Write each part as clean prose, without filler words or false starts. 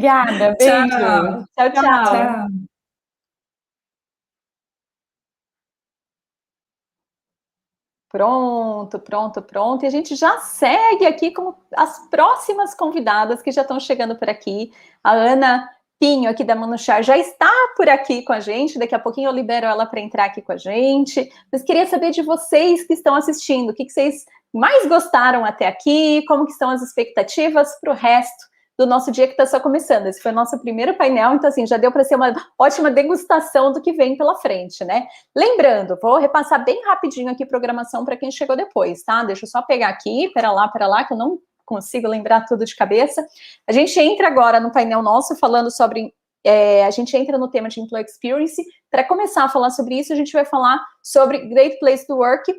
Obrigada, beijo. Tchau. Tchau, tchau. Tchau. Pronto, pronto, pronto. E a gente já segue aqui com as próximas convidadas que já estão chegando por aqui. A Ana Pinho, aqui da Manuchar, já está por aqui com a gente. Daqui a pouquinho eu libero ela para entrar aqui com a gente. Mas queria saber de vocês que estão assistindo, o que vocês mais gostaram até aqui, como que estão as expectativas para o resto do nosso dia que está só começando. Esse foi o nosso primeiro painel, então assim, já deu para ser uma ótima degustação do que vem pela frente, né? Lembrando, vou repassar bem rapidinho aqui a programação para quem chegou depois, tá? Deixa eu só pegar aqui, pera lá, que eu não consigo lembrar tudo de cabeça. A gente entra agora no painel nosso falando sobre... a gente entra no tema de Employee Experience. Para começar a falar sobre isso, a gente vai falar sobre Great Place to Work,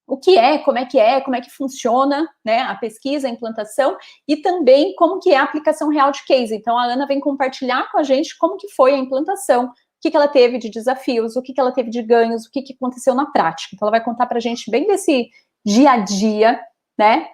o que é, como é que funciona, né, a pesquisa, a implantação, e também como que é a aplicação real de case. Então, a Ana vem compartilhar com a gente como que foi a implantação, o que ela teve de desafios, o que ela teve de ganhos, o que aconteceu na prática. Então, ela vai contar para a gente bem desse dia a dia, né,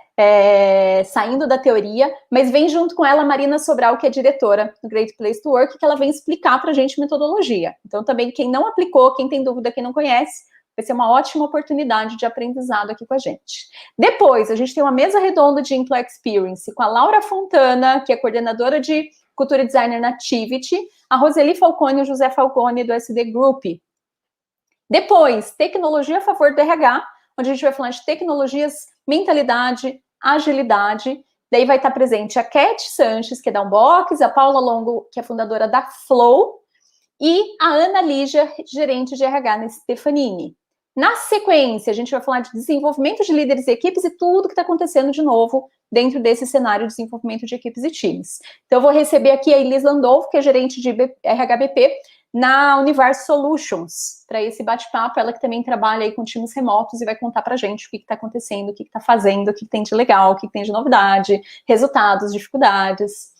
saindo da teoria, mas vem junto com ela a Marina Sobral, que é diretora do Great Place to Work, que ela vem explicar para a gente metodologia. Então, também, quem não aplicou, quem tem dúvida, quem não conhece, vai ser uma ótima oportunidade de aprendizado aqui com a gente. Depois, a gente tem uma mesa redonda de Employee Experience com a Laura Fontana, que é coordenadora de Cultura Designer na Activity, a Roseli Falcone e o José Falcone do SD Group. Depois, tecnologia a favor do RH, onde a gente vai falar de tecnologias, mentalidade, agilidade. Daí vai estar presente a Cat Sanches, que é da Unbox, a Paula Longo, que é fundadora da Flow, e a Ana Lígia, gerente de RH na Stefanini. Na sequência, a gente vai falar de desenvolvimento de líderes e equipes e tudo que está acontecendo de novo dentro desse cenário de desenvolvimento de equipes e times. Então, eu vou receber aqui a Elis Landolfo, que é gerente de RHBP na Universo Solutions, para esse bate-papo. Ela que também trabalha aí com times remotos e vai contar para a gente o que está acontecendo, o que está fazendo, o que tem de legal, o que tem de novidade, resultados, dificuldades.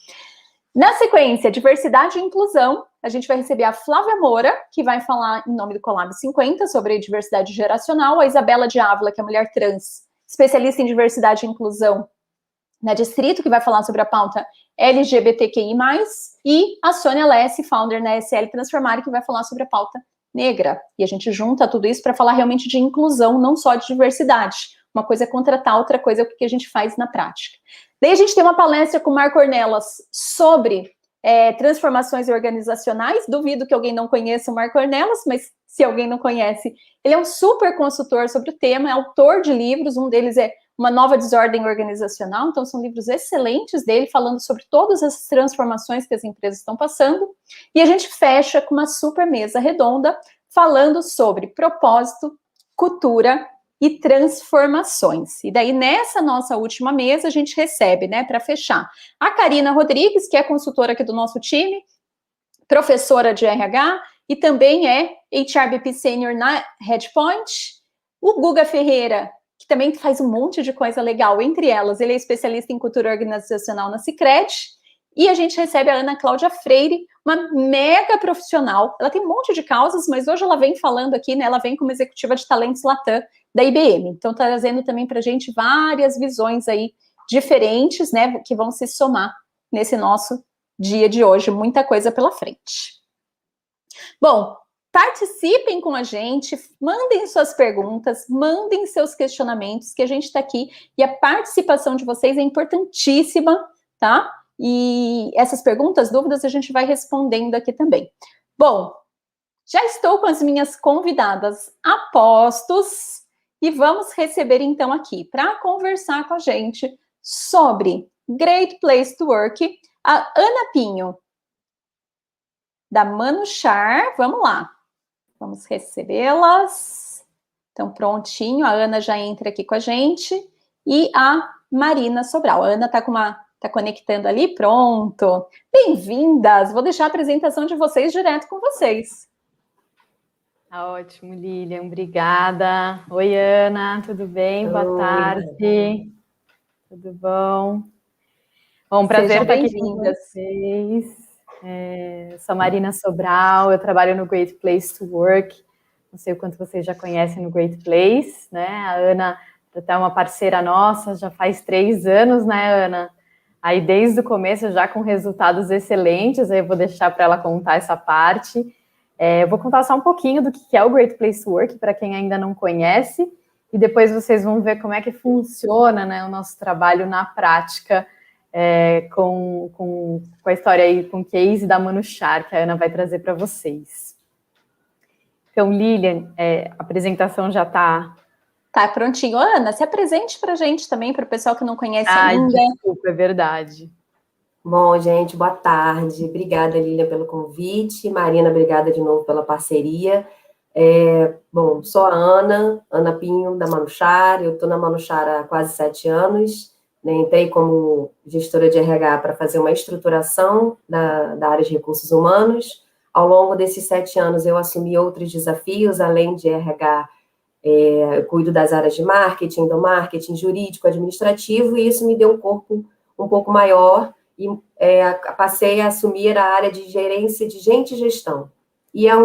Na sequência, diversidade e inclusão, a gente vai receber a Flávia Moura, que vai falar em nome do Colab 50 sobre diversidade geracional, a Isabela de Ávila, que é mulher trans, especialista em diversidade e inclusão na Distrito, que vai falar sobre a pauta LGBTQI+, e a Sônia Lesse, founder na SL Transformar, que vai falar sobre a pauta negra. E a gente junta tudo isso para falar realmente de inclusão, não só de diversidade. Uma coisa é contratar, outra coisa é o que a gente faz na prática. Daí a gente tem uma palestra com o Marco Ornelas sobre transformações organizacionais. Duvido que alguém não conheça o Marco Ornelas, mas se alguém não conhece, ele é um super consultor sobre o tema, é autor de livros, um deles é Uma Nova Desordem Organizacional, então são livros excelentes dele, falando sobre todas as transformações que as empresas estão passando. E a gente fecha com uma super mesa redonda, falando sobre propósito, cultura e transformações. E daí, nessa nossa última mesa, a gente recebe, né, para fechar, a Karina Rodrigues, que é consultora aqui do nosso time, professora de RH, e também é HRBP Senior na Headpoint, o Guga Ferreira, que também faz um monte de coisa legal, entre elas, ele é especialista em cultura organizacional na Sicredi, e a gente recebe a Ana Cláudia Freire, uma mega profissional, ela tem um monte de causas, mas hoje ela vem falando aqui, né, ela vem como executiva de talentos Latam, da IBM, então tá trazendo também pra gente várias visões aí diferentes, né, que vão se somar nesse nosso dia de hoje, muita coisa pela frente. Bom, participem com a gente, mandem suas perguntas, mandem seus questionamentos, que a gente está aqui, e a participação de vocês é importantíssima, tá? E essas perguntas, dúvidas, a gente vai respondendo aqui também. Bom, já estou com as minhas convidadas a postos, e vamos receber então aqui, para conversar com a gente sobre Great Place to Work, a Ana Pinho, da Manuchar. Vamos lá, vamos recebê-las. Então, prontinho, a Ana já entra aqui com a gente, e a Marina Sobral. A Ana tá conectando ali, pronto. Bem-vindas, vou deixar a apresentação de vocês direto com vocês. Tá ótimo, Lilian, obrigada. Oi, Ana, tudo bem? Oi. Boa tarde. Tudo bom? Bom, prazer estar aqui com vocês. Sou Marina Sobral, eu trabalho no Great Place to Work. Não sei o quanto vocês já conhecem no Great Place, né? A Ana é uma parceira nossa, já faz 3 anos, né, Ana? aí desde o começo já com resultados excelentes, aí eu vou deixar para ela contar essa parte. Eu vou contar só um pouquinho do que é o Great Place to Work, para quem ainda não conhece, e depois vocês vão ver como é que funciona, né, o nosso trabalho na prática, com a história aí, com o case da Manuchar, que a Ana vai trazer para vocês. Então, Lilian, a apresentação já está... Tá prontinho. Ana, se apresente para a gente também, para o pessoal que não conhece ainda. Desculpa, é verdade. Bom, gente, boa tarde. Obrigada, Lilian, pelo convite. Marina, obrigada de novo pela parceria. Bom, sou a Ana Pinho, da Manuchar. Eu estou na Manuchar há quase 7 anos. Né? Entrei como gestora de RH para fazer uma estruturação da área de recursos humanos. Ao longo desses 7 anos, eu assumi outros desafios, além de RH. Eu cuido das áreas de marketing, do marketing jurídico, administrativo, e isso me deu um corpo um pouco maior, e passei a assumir a área de gerência de gente e gestão. E há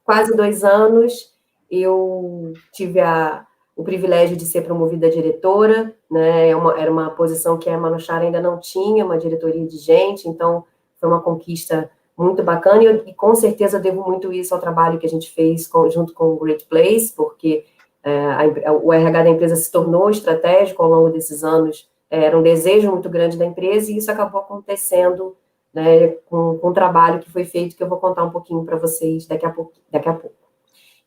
quase 2 anos, eu tive o privilégio de ser promovida a diretora, né? Era uma posição que a Manuchar ainda não tinha, uma diretoria de gente, então foi uma conquista muito bacana, e com certeza devo muito isso ao trabalho que a gente fez junto com o Great Place, porque o RH da empresa se tornou estratégico ao longo desses anos, era um desejo muito grande da empresa, e isso acabou acontecendo, né, com um trabalho que foi feito, que eu vou contar um pouquinho para vocês daqui a pouco.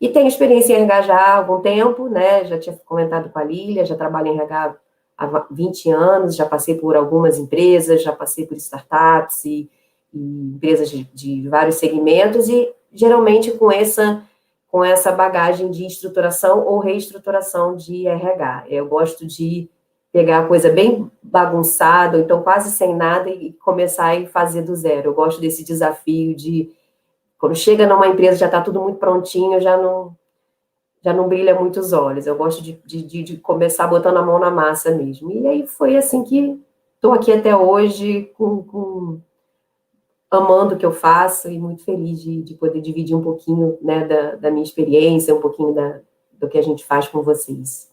E tenho experiência em RH já há algum tempo, né, já tinha comentado com a Lília, já trabalho em RH há 20 anos, já passei por algumas empresas, já passei por startups e empresas de vários segmentos, e geralmente com essa bagagem de estruturação ou reestruturação de RH. Eu gosto de pegar a coisa bem bagunçada, ou então quase sem nada, e começar a fazer do zero. Eu gosto desse desafio de, quando chega numa empresa, já está tudo muito prontinho, já não brilha muito os olhos. Eu gosto de começar botando a mão na massa mesmo. E aí foi assim que estou aqui até hoje, amando o que eu faço, e muito feliz de poder dividir um pouquinho, né, da minha experiência, um pouquinho do que a gente faz com vocês.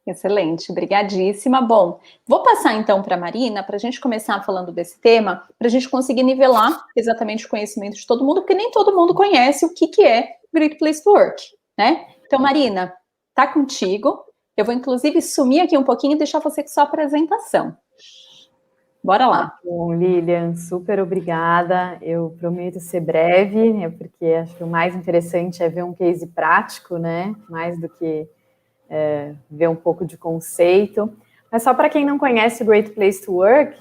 Excelente, brigadíssima. Bom, vou passar então para a Marina, para a gente começar falando desse tema, para a gente conseguir nivelar exatamente o conhecimento de todo mundo, porque nem todo mundo conhece o que é Great Place to Work, né? Então, Marina, tá contigo. Eu vou, inclusive, sumir aqui um pouquinho e deixar você com sua apresentação. Bora lá. Bom, Lilian, super obrigada. Eu prometo ser breve, né, porque acho que o mais interessante é ver um case prático, né? Mais do que ver um pouco de conceito. Mas só para quem não conhece o Great Place to Work,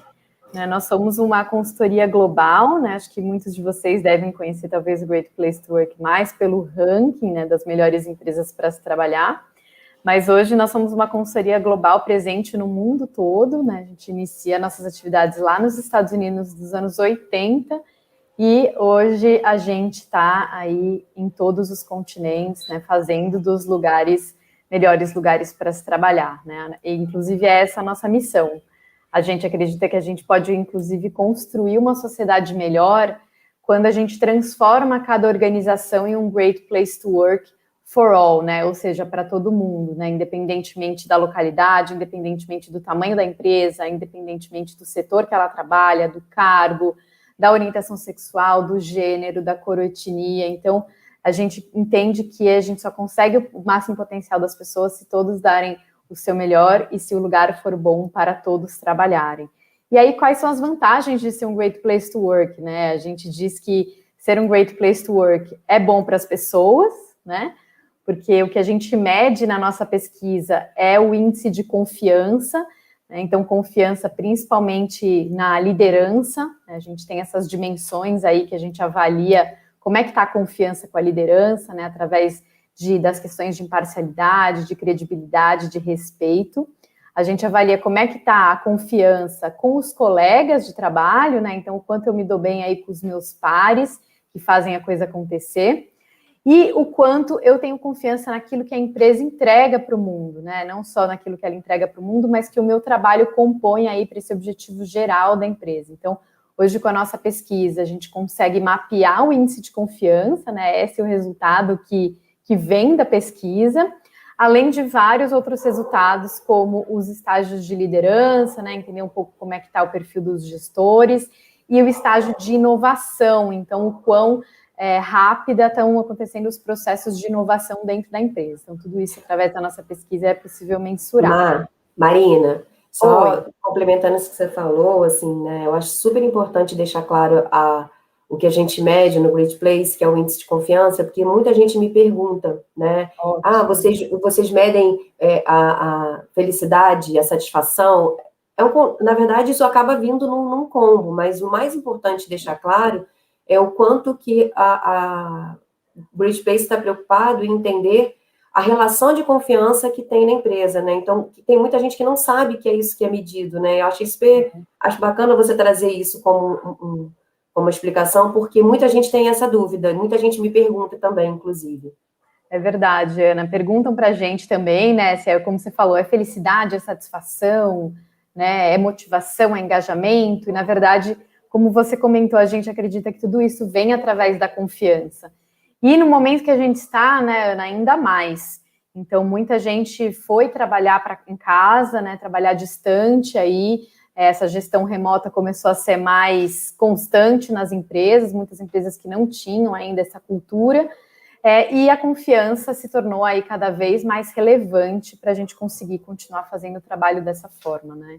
né, nós somos uma consultoria global, né? Acho que muitos de vocês devem conhecer talvez o Great Place to Work mais pelo ranking, né, das melhores empresas para se trabalhar. Mas hoje nós somos uma consultoria global presente no mundo todo, né? A gente inicia nossas atividades lá nos Estados Unidos dos anos 80, e hoje a gente está aí em todos os continentes, né? Fazendo dos melhores lugares para se trabalhar, né? E, inclusive, é essa a nossa missão. A gente acredita que a gente pode, inclusive, construir uma sociedade melhor quando a gente transforma cada organização em um Great Place to Work for all, né? Ou seja, para todo mundo, né? Independentemente da localidade, independentemente do tamanho da empresa, independentemente do setor que ela trabalha, do cargo, da orientação sexual, do gênero, da cor ou etnia. Então, a gente entende que a gente só consegue o máximo potencial das pessoas se todos darem o seu melhor e se o lugar for bom para todos trabalharem. E aí, quais são as vantagens de ser um Great Place to Work, né? A gente diz que ser um Great Place to Work é bom para as pessoas, né? Porque o que a gente mede na nossa pesquisa é o índice de confiança, né? Então, confiança principalmente na liderança, né? A gente tem essas dimensões aí que a gente avalia como é que está a confiança com a liderança, né, através das questões de imparcialidade, de credibilidade, de respeito. A gente avalia como é que está a confiança com os colegas de trabalho, né, então o quanto eu me dou bem aí com os meus pares, que fazem a coisa acontecer, e o quanto eu tenho confiança naquilo que a empresa entrega para o mundo, né, não só naquilo que ela entrega para o mundo, mas que o meu trabalho compõe aí para esse objetivo geral da empresa. Então, hoje, com a nossa pesquisa, a gente consegue mapear o índice de confiança, né? Esse é o resultado que vem da pesquisa. além de vários outros resultados, como os estágios de liderança, né, entender um pouco como é que está o perfil dos gestores, e o estágio de inovação, então o quão rápida estão acontecendo os processos de inovação dentro da empresa. Então, tudo isso, através da nossa pesquisa, é possível mensurar. Marina, só complementando isso que você falou, assim, né, eu acho super importante deixar claro o que a gente mede no Great Place, que é o índice de confiança, porque muita gente me pergunta, né, vocês medem a felicidade, a satisfação? Na verdade, isso acaba vindo num combo, mas o mais importante deixar claro é o quanto que a Great Place está preocupado em entender a relação de confiança que tem na empresa, né? Então, tem muita gente que não sabe que é isso que é medido, né? Eu acho bacana você trazer isso como uma explicação, porque muita gente tem essa dúvida, muita gente me pergunta também, inclusive. É verdade, Ana. Perguntam para a gente também, né? Se é, como você falou, é felicidade, é satisfação, né? É motivação, é engajamento. E, na verdade, como você comentou, a gente acredita que tudo isso vem através da confiança. E no momento que a gente está, né, Ana, ainda mais. Então, muita gente foi trabalhar em casa, né? Trabalhar distante aí. Essa gestão remota começou a ser mais constante nas empresas, muitas empresas que não tinham ainda essa cultura. E a confiança se tornou aí cada vez mais relevante para a gente conseguir continuar fazendo o trabalho dessa forma, né?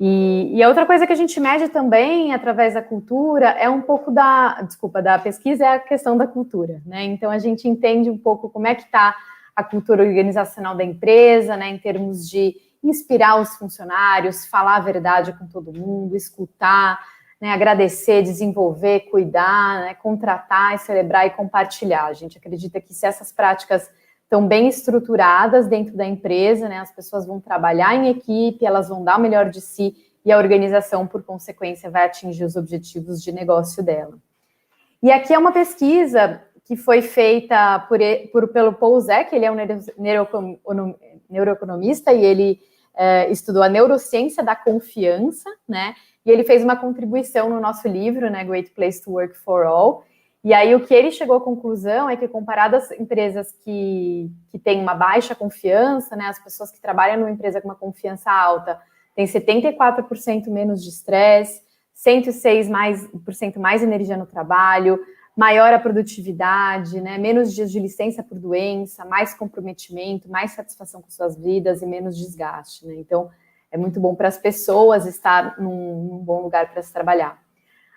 E a outra coisa que a gente mede também através da cultura é um pouco da pesquisa, é a questão da cultura, né? Então a gente entende um pouco como é que está a cultura organizacional da empresa, né? Em termos de inspirar os funcionários, falar a verdade com todo mundo, escutar, né, agradecer, desenvolver, cuidar, né, contratar, celebrar e compartilhar. A gente acredita que se essas práticas estão bem estruturadas dentro da empresa, né, as pessoas vão trabalhar em equipe, elas vão dar o melhor de si e a organização, por consequência, vai atingir os objetivos de negócio dela. E aqui é uma pesquisa que foi feita pelo Paul Zek, ele é um neuroeconomista e ele estudou a neurociência da confiança, né? E ele fez uma contribuição no nosso livro, né, Great Place to Work for All. E aí o que ele chegou à conclusão é que, comparado às empresas que têm uma baixa confiança, né, as pessoas que trabalham numa empresa com uma confiança alta têm 74% menos de estresse, 106% mais energia no trabalho, maior a produtividade, né, menos dias de licença por doença, mais comprometimento, mais satisfação com suas vidas e menos desgaste, né? Então, é muito bom para as pessoas estar num bom lugar para se trabalhar.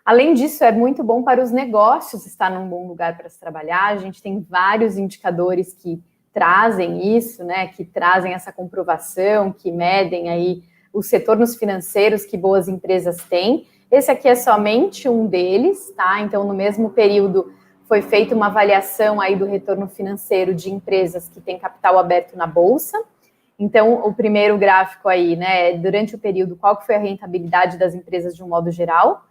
Além disso, é muito bom para os negócios estar num bom lugar para se trabalhar. A gente tem vários indicadores que trazem isso, né? Que trazem essa comprovação, que medem aí os retornos financeiros que boas empresas têm. Esse aqui é somente um deles, tá? Então, no mesmo período, foi feita uma avaliação aí do retorno financeiro de empresas que têm capital aberto na Bolsa. Então, o primeiro gráfico aí, né, durante o período, qual que foi a rentabilidade das empresas de um modo geral?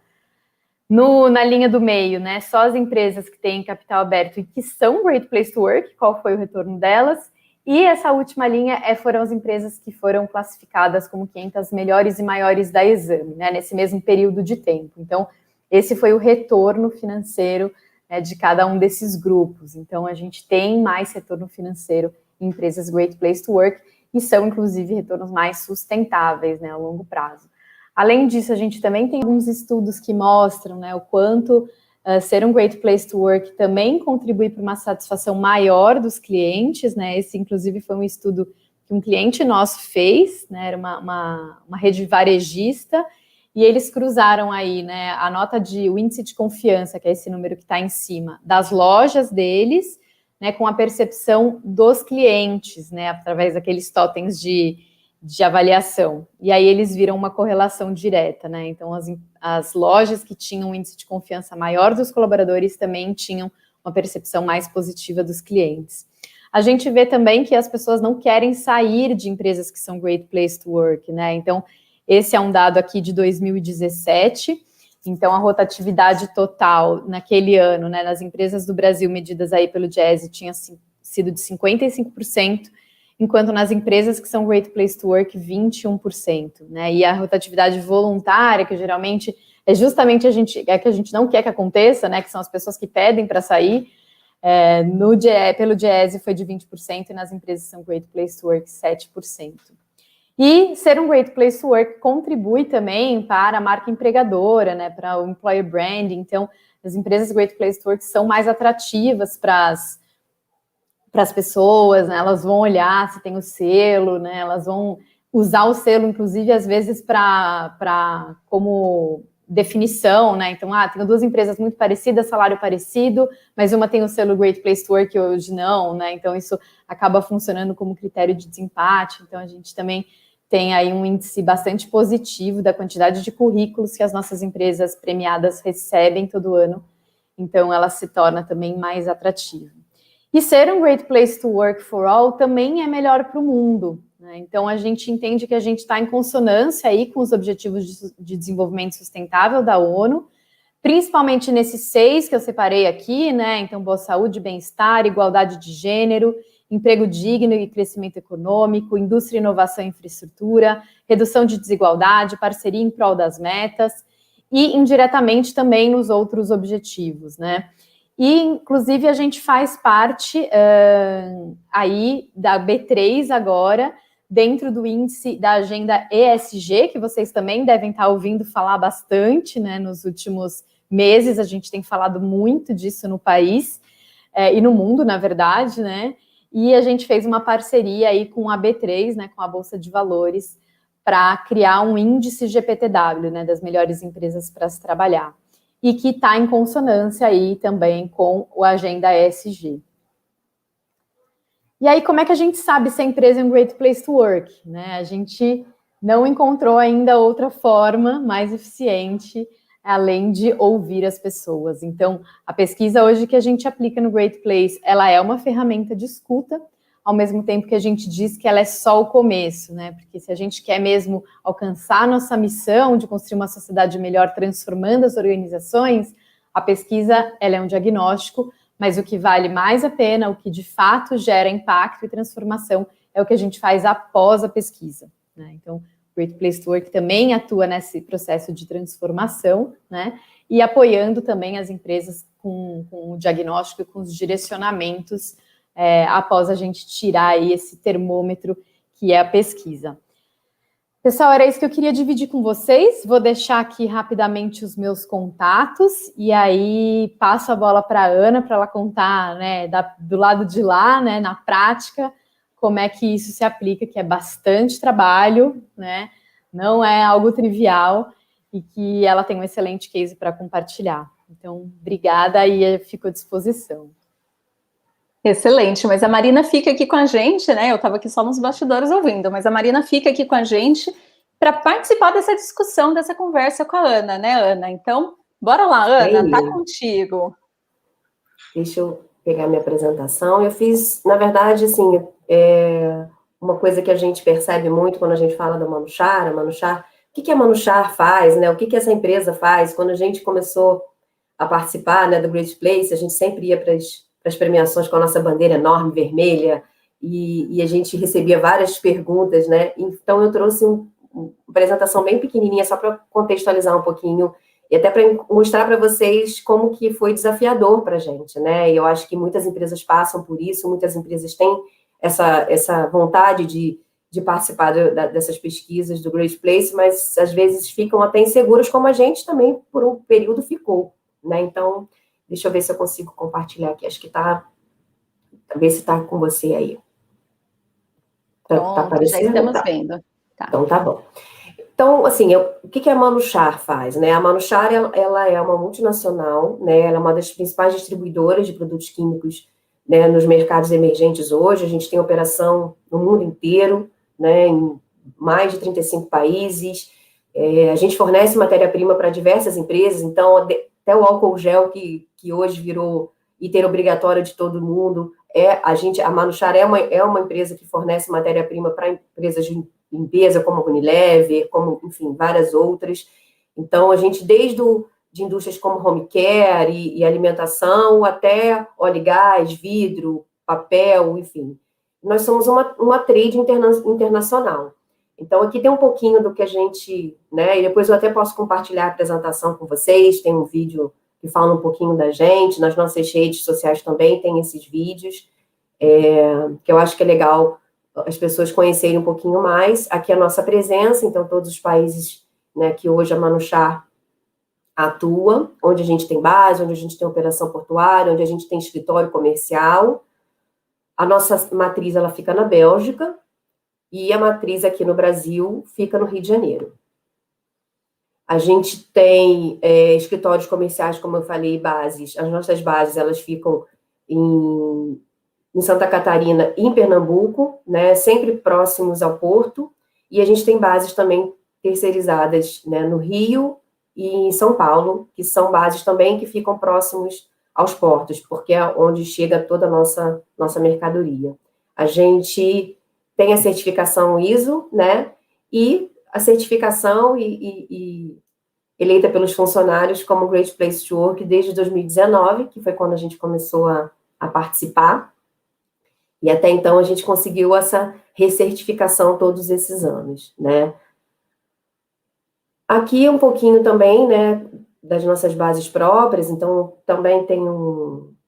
Na linha do meio, né, só as empresas que têm capital aberto e que são Great Place to Work, qual foi o retorno delas? E essa última linha foram as empresas que foram classificadas como 500 melhores e maiores da Exame, né, nesse mesmo período de tempo. Então, esse foi o retorno financeiro, né, de cada um desses grupos. Então, a gente tem mais retorno financeiro em empresas Great Place to Work e são, inclusive, retornos mais sustentáveis, né, a longo prazo. Além disso, a gente também tem alguns estudos que mostram, né, o quanto ser um Great Place to Work também contribui para uma satisfação maior dos clientes, né? Esse, inclusive, foi um estudo que um cliente nosso fez, né? Era uma rede varejista, e eles cruzaram aí, né, a nota o índice de confiança, que é esse número que está em cima, das lojas deles, né, com a percepção dos clientes, né, através daqueles totens de avaliação. E aí eles viram uma correlação direta, né? Então, as lojas que tinham um índice de confiança maior dos colaboradores também tinham uma percepção mais positiva dos clientes. A gente vê também que as pessoas não querem sair de empresas que são Great Place to Work, né? Então, esse é um dado aqui de 2017. Então, a rotatividade total naquele ano, né, nas empresas do Brasil medidas aí pelo Diese tinha sido de 55%, enquanto nas empresas que são Great Place to Work, 21%, né? E a rotatividade voluntária, que geralmente é justamente que a gente não quer que aconteça, né? Que são as pessoas que pedem para sair, Pelo Diese foi de 20% e nas empresas são Great Place to Work 7%. E ser um Great Place to Work contribui também para a marca empregadora, né, para o employer branding. Então, as empresas Great Place to Work são mais atrativas para as pessoas, né, elas vão olhar se tem o selo, né, elas vão usar o selo, inclusive, às vezes, como definição, né? Então, tenho duas empresas muito parecidas, salário parecido, mas uma tem o selo Great Place to Work e hoje não, né? Então, isso acaba funcionando como critério de desempate. Então, a gente também tem aí um índice bastante positivo da quantidade de currículos que as nossas empresas premiadas recebem todo ano. Então, ela se torna também mais atrativa. E ser um Great Place to Work for All também é melhor para o mundo, né? Então, a gente entende que a gente está em consonância aí com os Objetivos de Desenvolvimento Sustentável da ONU, principalmente nesses 6 que eu separei aqui, né? Então, boa saúde, bem-estar, igualdade de gênero, emprego digno e crescimento econômico, indústria, inovação e infraestrutura, redução de desigualdade, parceria em prol das metas e, indiretamente, também nos outros objetivos, né? E, inclusive, a gente faz parte aí da B3 agora, dentro do índice da agenda ESG, que vocês também devem estar ouvindo falar bastante, né? Nos últimos meses, a gente tem falado muito disso no país e no mundo, na verdade, né? E a gente fez uma parceria aí com a B3, né, com a Bolsa de Valores, para criar um índice GPTW, né, das melhores empresas para se trabalhar. E que está em consonância aí também com a agenda ESG. E aí, como é que a gente sabe se a empresa é um Great Place to Work, né? A gente não encontrou ainda outra forma mais eficiente, além de ouvir as pessoas. Então, a pesquisa hoje que a gente aplica no Great Place, ela é uma ferramenta de escuta, ao mesmo tempo que a gente diz que ela é só o começo, né? Porque se a gente quer mesmo alcançar a nossa missão de construir uma sociedade melhor, transformando as organizações, a pesquisa, ela é um diagnóstico, mas o que vale mais a pena, o que de fato gera impacto e transformação, é o que a gente faz após a pesquisa, né? Então, Great Place to Work também atua nesse processo de transformação, né? E apoiando também as empresas com o diagnóstico e com os direcionamentos após a gente tirar aí esse termômetro que é a pesquisa. Pessoal, era isso que eu queria dividir com vocês. Vou deixar aqui rapidamente os meus contatos e aí passo a bola para a Ana para ela contar, né, do lado de lá, né, na prática, como é que isso se aplica, que é bastante trabalho, né? Não é algo trivial e que ela tem um excelente case para compartilhar. Então, obrigada e fico à disposição. Excelente, mas a Marina fica aqui com a gente, né? Eu estava aqui só nos bastidores ouvindo, mas a Marina fica aqui com a gente para participar dessa discussão, dessa conversa com a Ana, né, Ana? Então, bora lá, Ana, tá contigo. Deixa eu pegar minha apresentação. Eu fiz, na verdade, assim, uma coisa que a gente percebe muito quando a gente fala da Manuchar, o que a Manuchar faz, né? O que essa empresa faz? Quando a gente começou a participar, né, do Great Place, a gente sempre ia para as premiações com a nossa bandeira enorme, vermelha, e a gente recebia várias perguntas, né? Então, eu trouxe uma apresentação bem pequenininha, só para contextualizar um pouquinho, e até para mostrar para vocês como que foi desafiador para a gente, né? E eu acho que muitas empresas passam por isso, muitas empresas têm essa vontade de participar dessas pesquisas do Great Place, mas às vezes ficam até inseguras, como a gente também, por um período, ficou, né? Então, deixa eu ver se eu consigo compartilhar aqui. Acho que ver se está com você aí. Pronto, tá aparecendo? Já estamos vendo. Tá. Então, tá bom. Então, assim, o que a Manuchar faz, né? A Manuchar, ela é uma multinacional, né? Ela é uma das principais distribuidoras de produtos químicos, né, nos mercados emergentes hoje. A gente tem operação no mundo inteiro, né, em mais de 35 países. A gente fornece matéria-prima para diversas empresas, então, até o álcool gel, que hoje virou item obrigatório de todo mundo, a Manuchar é uma empresa que fornece matéria-prima para empresas de limpeza, como a Unilever, como, enfim, várias outras. Então, a gente, de indústrias como home care e alimentação, até óleo e gás, vidro, papel, enfim. Nós somos uma trade internacional. Então, aqui tem um pouquinho do que a gente, né, e depois eu até posso compartilhar a apresentação com vocês, tem um vídeo que falam um pouquinho da gente. Nas nossas redes sociais também tem esses vídeos, que eu acho que é legal as pessoas conhecerem um pouquinho mais. Aqui é a nossa presença, então todos os países, né, que hoje a Manuchar atua, onde a gente tem base, onde a gente tem operação portuária, onde a gente tem escritório comercial. A nossa matriz, ela fica na Bélgica, e a matriz aqui no Brasil fica no Rio de Janeiro. A gente tem escritórios comerciais, como eu falei, bases. As nossas bases, elas ficam em Santa Catarina e em Pernambuco, né, sempre próximos ao porto, e a gente tem bases também terceirizadas, né, no Rio e em São Paulo, que são bases também que ficam próximos aos portos, porque é onde chega toda a nossa mercadoria. A gente tem a certificação ISO, né, e a certificação eleita pelos funcionários como Great Place to Work desde 2019, que foi quando a gente começou a participar, e até então a gente conseguiu essa recertificação todos esses anos, né. Aqui um pouquinho também, né, das nossas bases próprias, então também tem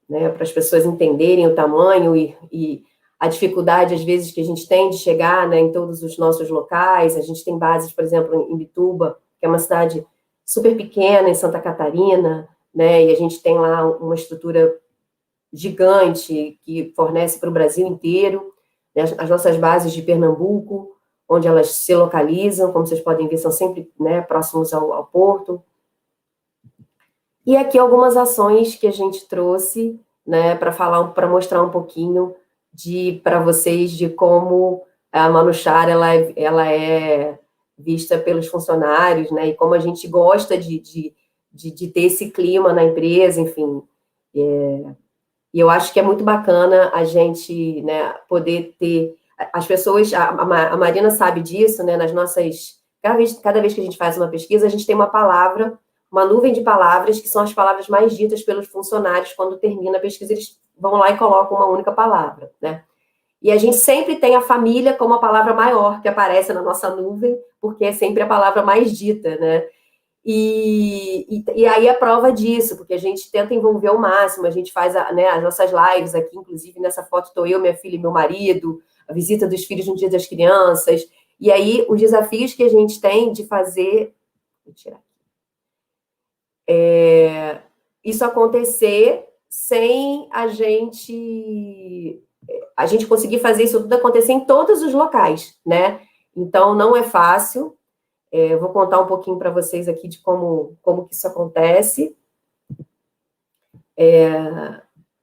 né, para as pessoas entenderem o tamanho e a dificuldade, às vezes, que a gente tem de chegar, né, em todos os nossos locais. A gente tem bases, por exemplo, em Imbituba, que é uma cidade super pequena, em Santa Catarina, né, e a gente tem lá uma estrutura gigante que fornece para o Brasil inteiro, né, as nossas bases de Pernambuco, onde elas se localizam, como vocês podem ver, são sempre, né, próximos ao porto. E aqui algumas ações que a gente trouxe, né, para mostrar um pouquinho para vocês de como a Manuchar ela é vista pelos funcionários, né, e como a gente gosta de ter esse clima na empresa, enfim. E eu acho que é muito bacana a gente, né, poder ter as pessoas, a Marina sabe disso, né, nas nossas, cada vez que a gente faz uma pesquisa, a gente tem uma palavra, uma nuvem de palavras, que são as palavras mais ditas pelos funcionários quando termina a pesquisa, eles vão lá e colocam uma única palavra, né? E a gente sempre tem a família como a palavra maior que aparece na nossa nuvem, porque é sempre a palavra mais dita, né? E aí é prova disso, porque a gente tenta envolver ao máximo, a gente faz, né, as nossas lives aqui, inclusive nessa foto estou eu, minha filha e meu marido, a visita dos filhos no Dia das Crianças, e aí os desafios que a gente tem de fazer, vou tirar aqui, isso acontecer sem a gente conseguir fazer isso tudo acontecer em todos os locais, né? Então, não é fácil. Eu vou contar um pouquinho para vocês aqui de como que isso acontece.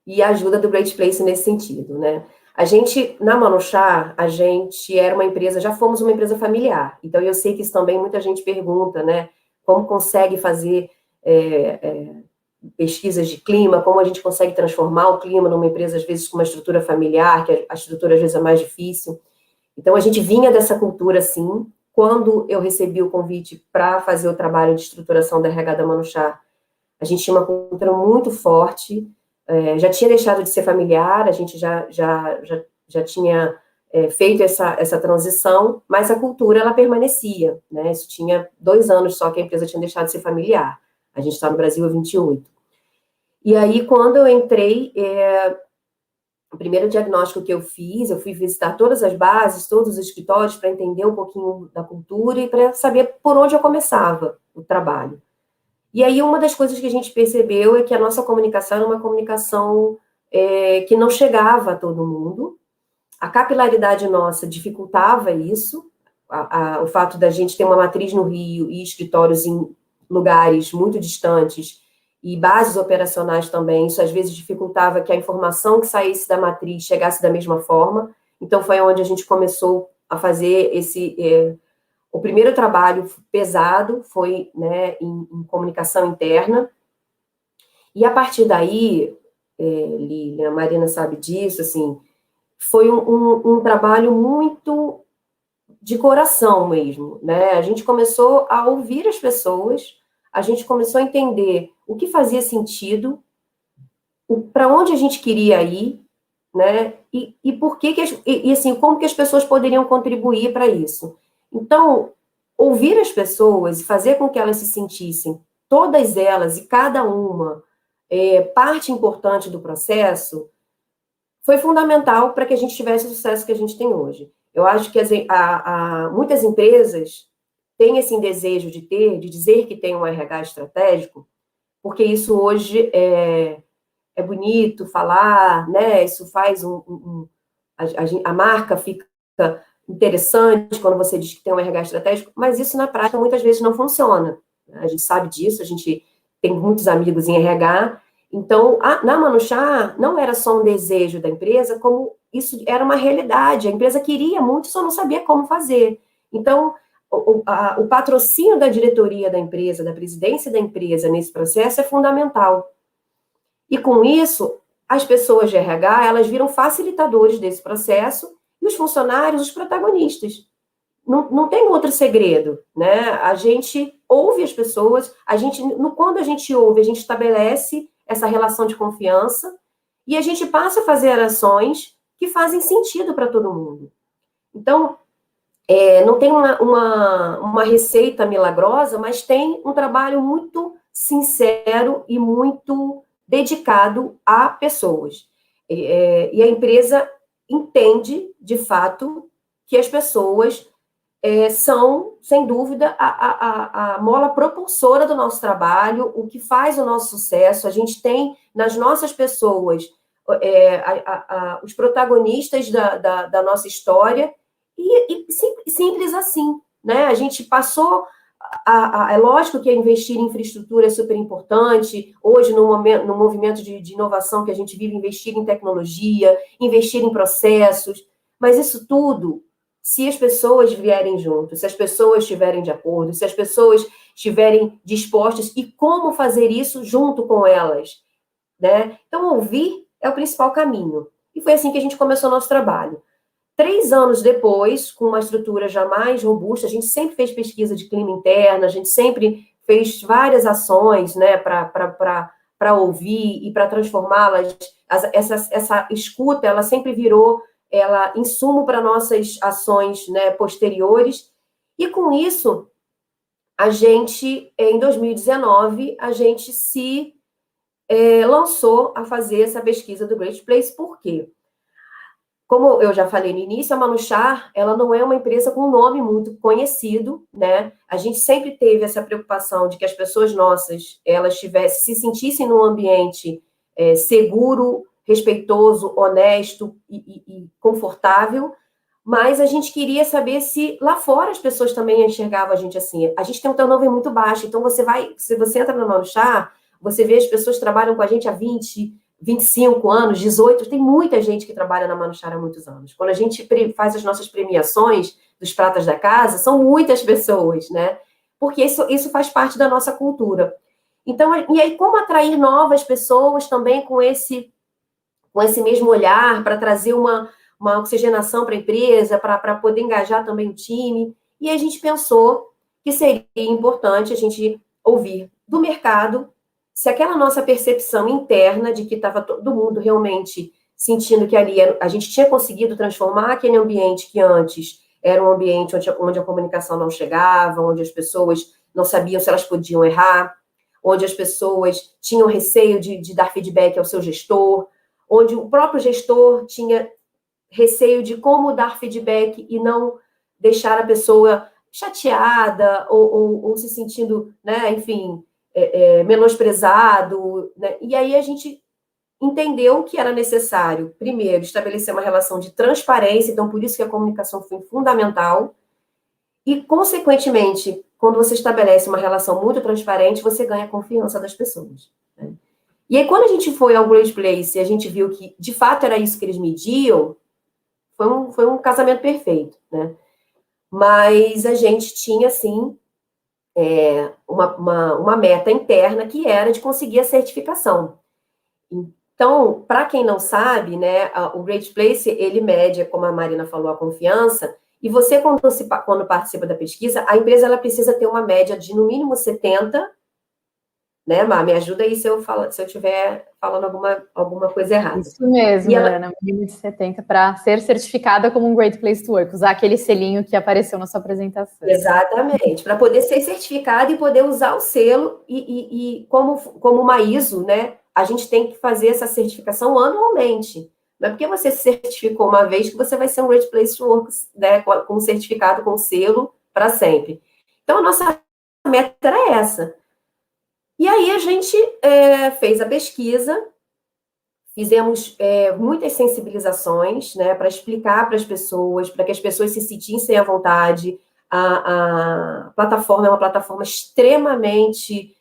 E a ajuda do Great Place nesse sentido, né? A gente, na Manuchar, a gente era uma empresa, já fomos uma empresa familiar. Então, eu sei que isso também muita gente pergunta, né? Como consegue fazer pesquisas de clima, como a gente consegue transformar o clima numa empresa, às vezes, com uma estrutura familiar, que a estrutura, às vezes, é mais difícil. Então, a gente vinha dessa cultura, sim. Quando eu recebi o convite para fazer o trabalho de estruturação da RH da Manuchar, a gente tinha uma cultura muito forte, já tinha deixado de ser familiar, a gente já tinha feito essa transição, mas a cultura, ela permanecia, né? Isso tinha 2 anos só que a empresa tinha deixado de ser familiar. A gente está no Brasil há 28. E aí, quando eu entrei, o primeiro diagnóstico que eu fiz, eu fui visitar todas as bases, todos os escritórios, para entender um pouquinho da cultura e para saber por onde eu começava o trabalho. E aí, uma das coisas que a gente percebeu é que a nossa comunicação era uma comunicação que não chegava a todo mundo. A capilaridade nossa dificultava isso, o fato da gente ter uma matriz no Rio e escritórios em lugares muito distantes e bases operacionais também, isso às vezes dificultava que a informação que saísse da matriz chegasse da mesma forma. Então, foi onde a gente começou a fazer o primeiro trabalho pesado foi, né, em comunicação interna. E a partir daí, Lilian, a Marina sabe disso, assim, foi um trabalho muito de coração mesmo, né? A gente começou a ouvir as pessoas, a gente começou a entender o que fazia sentido, para onde a gente queria ir, né? E por que assim, como que as pessoas poderiam contribuir para isso. Então, ouvir as pessoas e fazer com que elas se sentissem todas elas e cada uma parte importante do processo, foi fundamental para que a gente tivesse o sucesso que a gente tem hoje. Eu acho que muitas empresas têm esse desejo de dizer que tem um RH estratégico, porque isso hoje é bonito falar, né? Isso faz a marca fica interessante quando você diz que tem um RH estratégico, mas isso na prática muitas vezes não funciona. A gente sabe disso, a gente tem muitos amigos em RH. Então, na Manuchar, não era só um desejo da empresa, como isso era uma realidade. A empresa queria muito, só não sabia como fazer. Então, o patrocínio da diretoria da empresa, da presidência da empresa nesse processo é fundamental. E com isso, as pessoas de RH, elas viram facilitadores desse processo e os funcionários, os protagonistas. Não tem outro segredo, né? A gente ouve as pessoas, quando a gente ouve, a gente estabelece essa relação de confiança e a gente passa a fazer ações que fazem sentido para todo mundo. Então, não tem uma receita milagrosa, mas tem um trabalho muito sincero e muito dedicado a pessoas. E a empresa entende, de fato, que as pessoas são, sem dúvida, a mola propulsora do nosso trabalho, o que faz o nosso sucesso. A gente tem nas nossas pessoas os protagonistas da nossa história, e simples assim, né? A gente passou. É lógico que investir em infraestrutura é super importante. Hoje, no movimento de inovação que a gente vive, investir em tecnologia, investir em processos, mas isso tudo, se as pessoas vierem junto, se as pessoas estiverem de acordo, se as pessoas estiverem dispostas, e como fazer isso junto com elas, né? Então, ouvir é o principal caminho. E foi assim que a gente começou o nosso trabalho. 3 anos depois, com uma estrutura já mais robusta, a gente sempre fez pesquisa de clima interna, a gente sempre fez várias ações, né, para ouvir e para transformá-las. Essa escuta, ela sempre virou insumo para nossas ações, né, posteriores. E com isso, em 2019, a gente se lançou a fazer essa pesquisa do Great Place. Por quê? Como eu já falei no início, a Manuchar, ela não é uma empresa com um nome muito conhecido, né? A gente sempre teve essa preocupação de que as pessoas nossas, elas se sentissem num ambiente seguro, respeitoso, honesto e confortável, mas a gente queria saber se lá fora as pessoas também enxergavam a gente assim. A gente tem um turnover muito baixo, então se você entra na Manuchar, você vê as pessoas que trabalham com a gente há 20, 25 anos, 18, tem muita gente que trabalha na Manuchar há muitos anos. Quando a gente faz as nossas premiações dos pratas da casa, são muitas pessoas, né? Porque isso faz parte da nossa cultura. Então, e aí como atrair novas pessoas também com esse mesmo olhar, para trazer uma oxigenação para a empresa, para poder engajar também o time. E a gente pensou que seria importante a gente ouvir do mercado se aquela nossa percepção interna de que estava todo mundo realmente sentindo que ali a gente tinha conseguido transformar aquele ambiente que antes era um ambiente onde a comunicação não chegava, onde as pessoas não sabiam se elas podiam errar, onde as pessoas tinham receio de dar feedback ao seu gestor, onde o próprio gestor tinha receio de como dar feedback e não deixar a pessoa chateada ou se sentindo, né, enfim, menosprezado, né? E aí a gente entendeu que era necessário, primeiro, estabelecer uma relação de transparência, então por isso que a comunicação foi fundamental, e, consequentemente, quando você estabelece uma relação muito transparente, você ganha a confiança das pessoas, né? E aí, quando a gente foi ao Great Place e a gente viu que, de fato, era isso que eles mediam, foi um casamento perfeito, né? Mas a gente tinha, assim, uma meta interna que era de conseguir a certificação. Então, para quem não sabe, né, o Great Place, ele mede, como a Marina falou, a confiança, e você, quando participa da pesquisa, a empresa ela precisa ter uma média de, no mínimo, 70, né, Má? Me ajuda aí se eu estiver falando alguma coisa errada. Isso mesmo, Ana, mínimo de 70 para ser certificada como um Great Place to Work, usar aquele selinho que apareceu na sua apresentação. Exatamente, para poder ser certificada e poder usar o selo, e como uma ISO, né, a gente tem que fazer essa certificação anualmente. Não é porque você se certificou uma vez que você vai ser um Great Place to Work, né, com um certificado, com selo, para sempre. Então, a nossa meta era essa. E aí a gente fez a pesquisa, fizemos muitas sensibilizações, né, para explicar para as pessoas, para que as pessoas se sentissem à vontade. A plataforma é uma plataforma extremamente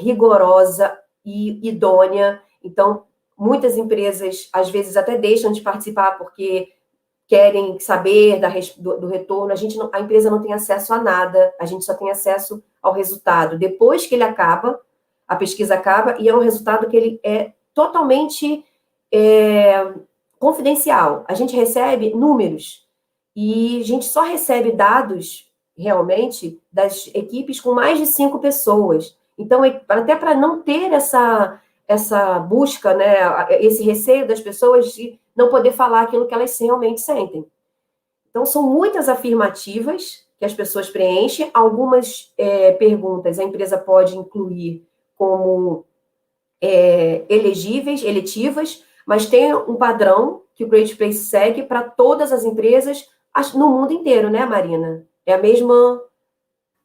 rigorosa e idônea. Então, muitas empresas, às vezes, até deixam de participar porque querem saber do retorno. A empresa não tem acesso a nada, a gente só tem acesso ao resultado. Depois que ele acaba, a pesquisa acaba, e é um resultado que ele é totalmente confidencial. A gente recebe números, e a gente só recebe dados, realmente, das equipes com mais de 5 pessoas. Então, até para não ter essa busca, né, esse receio das pessoas de não poder falar aquilo que elas realmente sentem. Então, são muitas afirmativas que as pessoas preenchem. Algumas perguntas a empresa pode incluir como eletivas, mas tem um padrão que o Great Place segue para todas as empresas no mundo inteiro, né, Marina? É a mesma...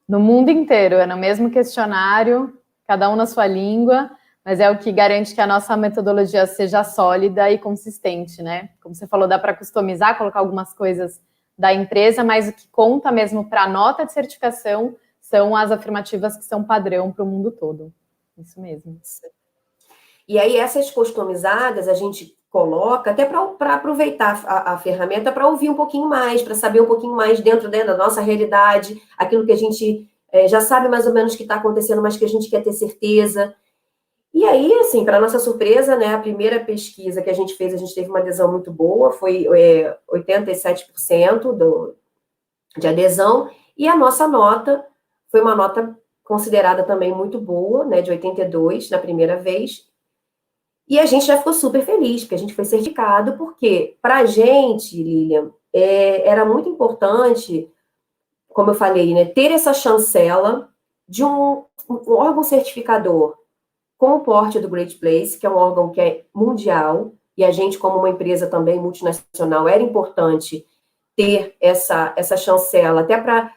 No mundo inteiro, é no mesmo questionário, cada um na sua língua, mas é o que garante que a nossa metodologia seja sólida e consistente, né? Como você falou, dá para customizar, colocar algumas coisas da empresa, mas o que conta mesmo para a nota de certificação são as afirmativas que são padrão para o mundo todo. Isso mesmo. E aí, essas customizadas, a gente coloca até para aproveitar a ferramenta, para ouvir um pouquinho mais, para saber um pouquinho mais dentro da nossa realidade, aquilo que a gente já sabe mais ou menos que está acontecendo, mas que a gente quer ter certeza. E aí, assim, para nossa surpresa, né, a primeira pesquisa que a gente fez, a gente teve uma adesão muito boa, foi 87% de adesão, e a nossa nota foi uma nota considerada também muito boa, né, de 82 na primeira vez. E a gente já ficou super feliz, porque a gente foi certificado, porque para a gente, Lilian, era muito importante, como eu falei, né, ter essa chancela de um órgão certificador com o porte do Great Place, que é um órgão que é mundial, e a gente, como uma empresa também multinacional, era importante ter essa chancela, até para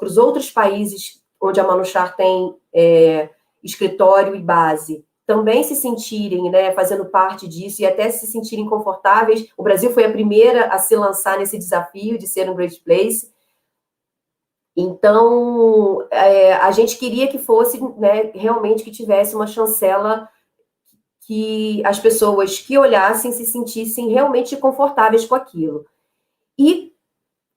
os outros países onde a Manuchar tem escritório e base, também se sentirem, né, fazendo parte disso e até se sentirem confortáveis. O Brasil foi a primeira a se lançar nesse desafio de ser um Great Place. Então, a gente queria que fosse, né, realmente que tivesse uma chancela que as pessoas que olhassem se sentissem realmente confortáveis com aquilo. E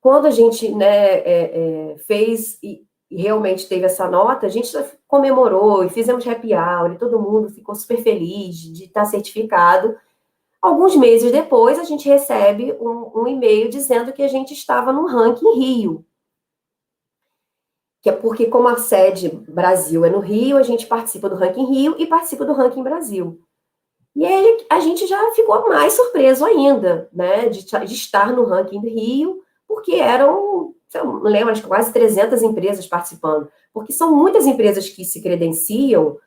quando a gente, né, fez e realmente teve essa nota, a gente comemorou e fizemos happy hour, e todo mundo ficou super feliz de estar certificado. Alguns meses depois, a gente recebe um e-mail dizendo que a gente estava no ranking Rio. Que é porque, como a sede Brasil é no Rio, a gente participa do ranking Rio e participa do ranking Brasil. E aí a gente já ficou mais surpreso ainda, né, de estar no ranking do Rio, porque eram, não lembro, acho que quase 300 empresas participando, porque são muitas empresas que se credenciam,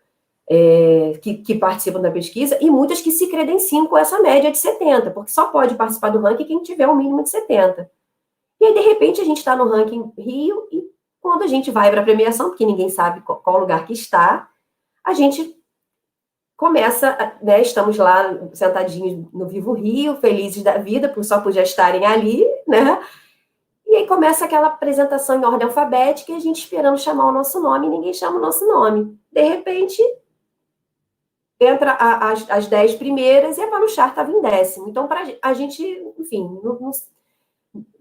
que participam da pesquisa, e muitas que se credenciam com essa média de 70, porque só pode participar do ranking quem tiver um mínimo de 70. E aí, de repente, a gente está no ranking Rio, e quando a gente vai para a premiação, porque ninguém sabe qual lugar que está, a gente começa, né, estamos lá sentadinhos no Vivo Rio, felizes da vida, por só podia estarem ali, né? E aí começa aquela apresentação em ordem alfabética e a gente esperando chamar o nosso nome e ninguém chama o nosso nome. De repente, entra as 10 primeiras e a Manuchar estava em 10º. Então, a gente, enfim,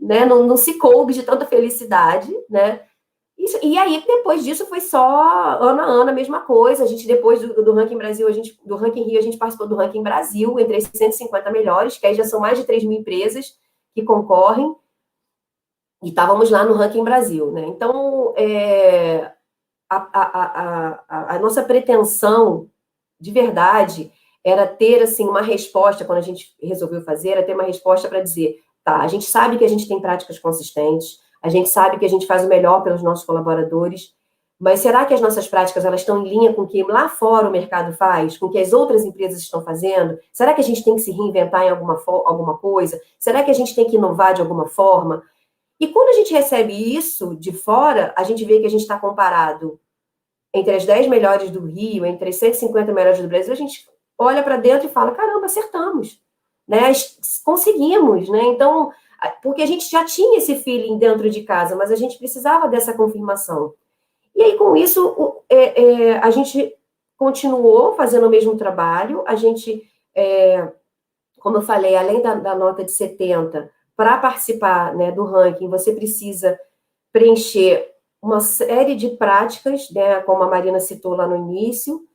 não se coube de tanta felicidade, né? Isso, e aí, depois disso, foi só ano a ano a mesma coisa. A gente, depois do Ranking Brasil, do Ranking Rio, a gente participou do Ranking Brasil, entre as 150 melhores, que aí já são mais de 3.000 empresas que concorrem, e estávamos lá no Ranking Brasil, né? Então, a nossa pretensão, de verdade, era ter, assim, uma resposta, quando a gente resolveu fazer, era ter uma resposta para dizer, tá, a gente sabe que a gente tem práticas consistentes, a gente sabe que a gente faz o melhor pelos nossos colaboradores, mas será que as nossas práticas elas estão em linha com o que lá fora o mercado faz, com o que as outras empresas estão fazendo? Será que a gente tem que se reinventar em alguma coisa? Será que a gente tem que inovar de alguma forma? E quando a gente recebe isso de fora, a gente vê que a gente está comparado entre as 10 melhores do Rio, entre as 150 melhores do Brasil, a gente olha para dentro e fala, caramba, acertamos, né? Conseguimos, né? Então, porque a gente já tinha esse feeling dentro de casa, mas a gente precisava dessa confirmação. E aí, com isso, a gente continuou fazendo o mesmo trabalho, a gente, como eu falei, além da nota de 70, para participar, né, do ranking, você precisa preencher uma série de práticas, né, como a Marina citou lá no início.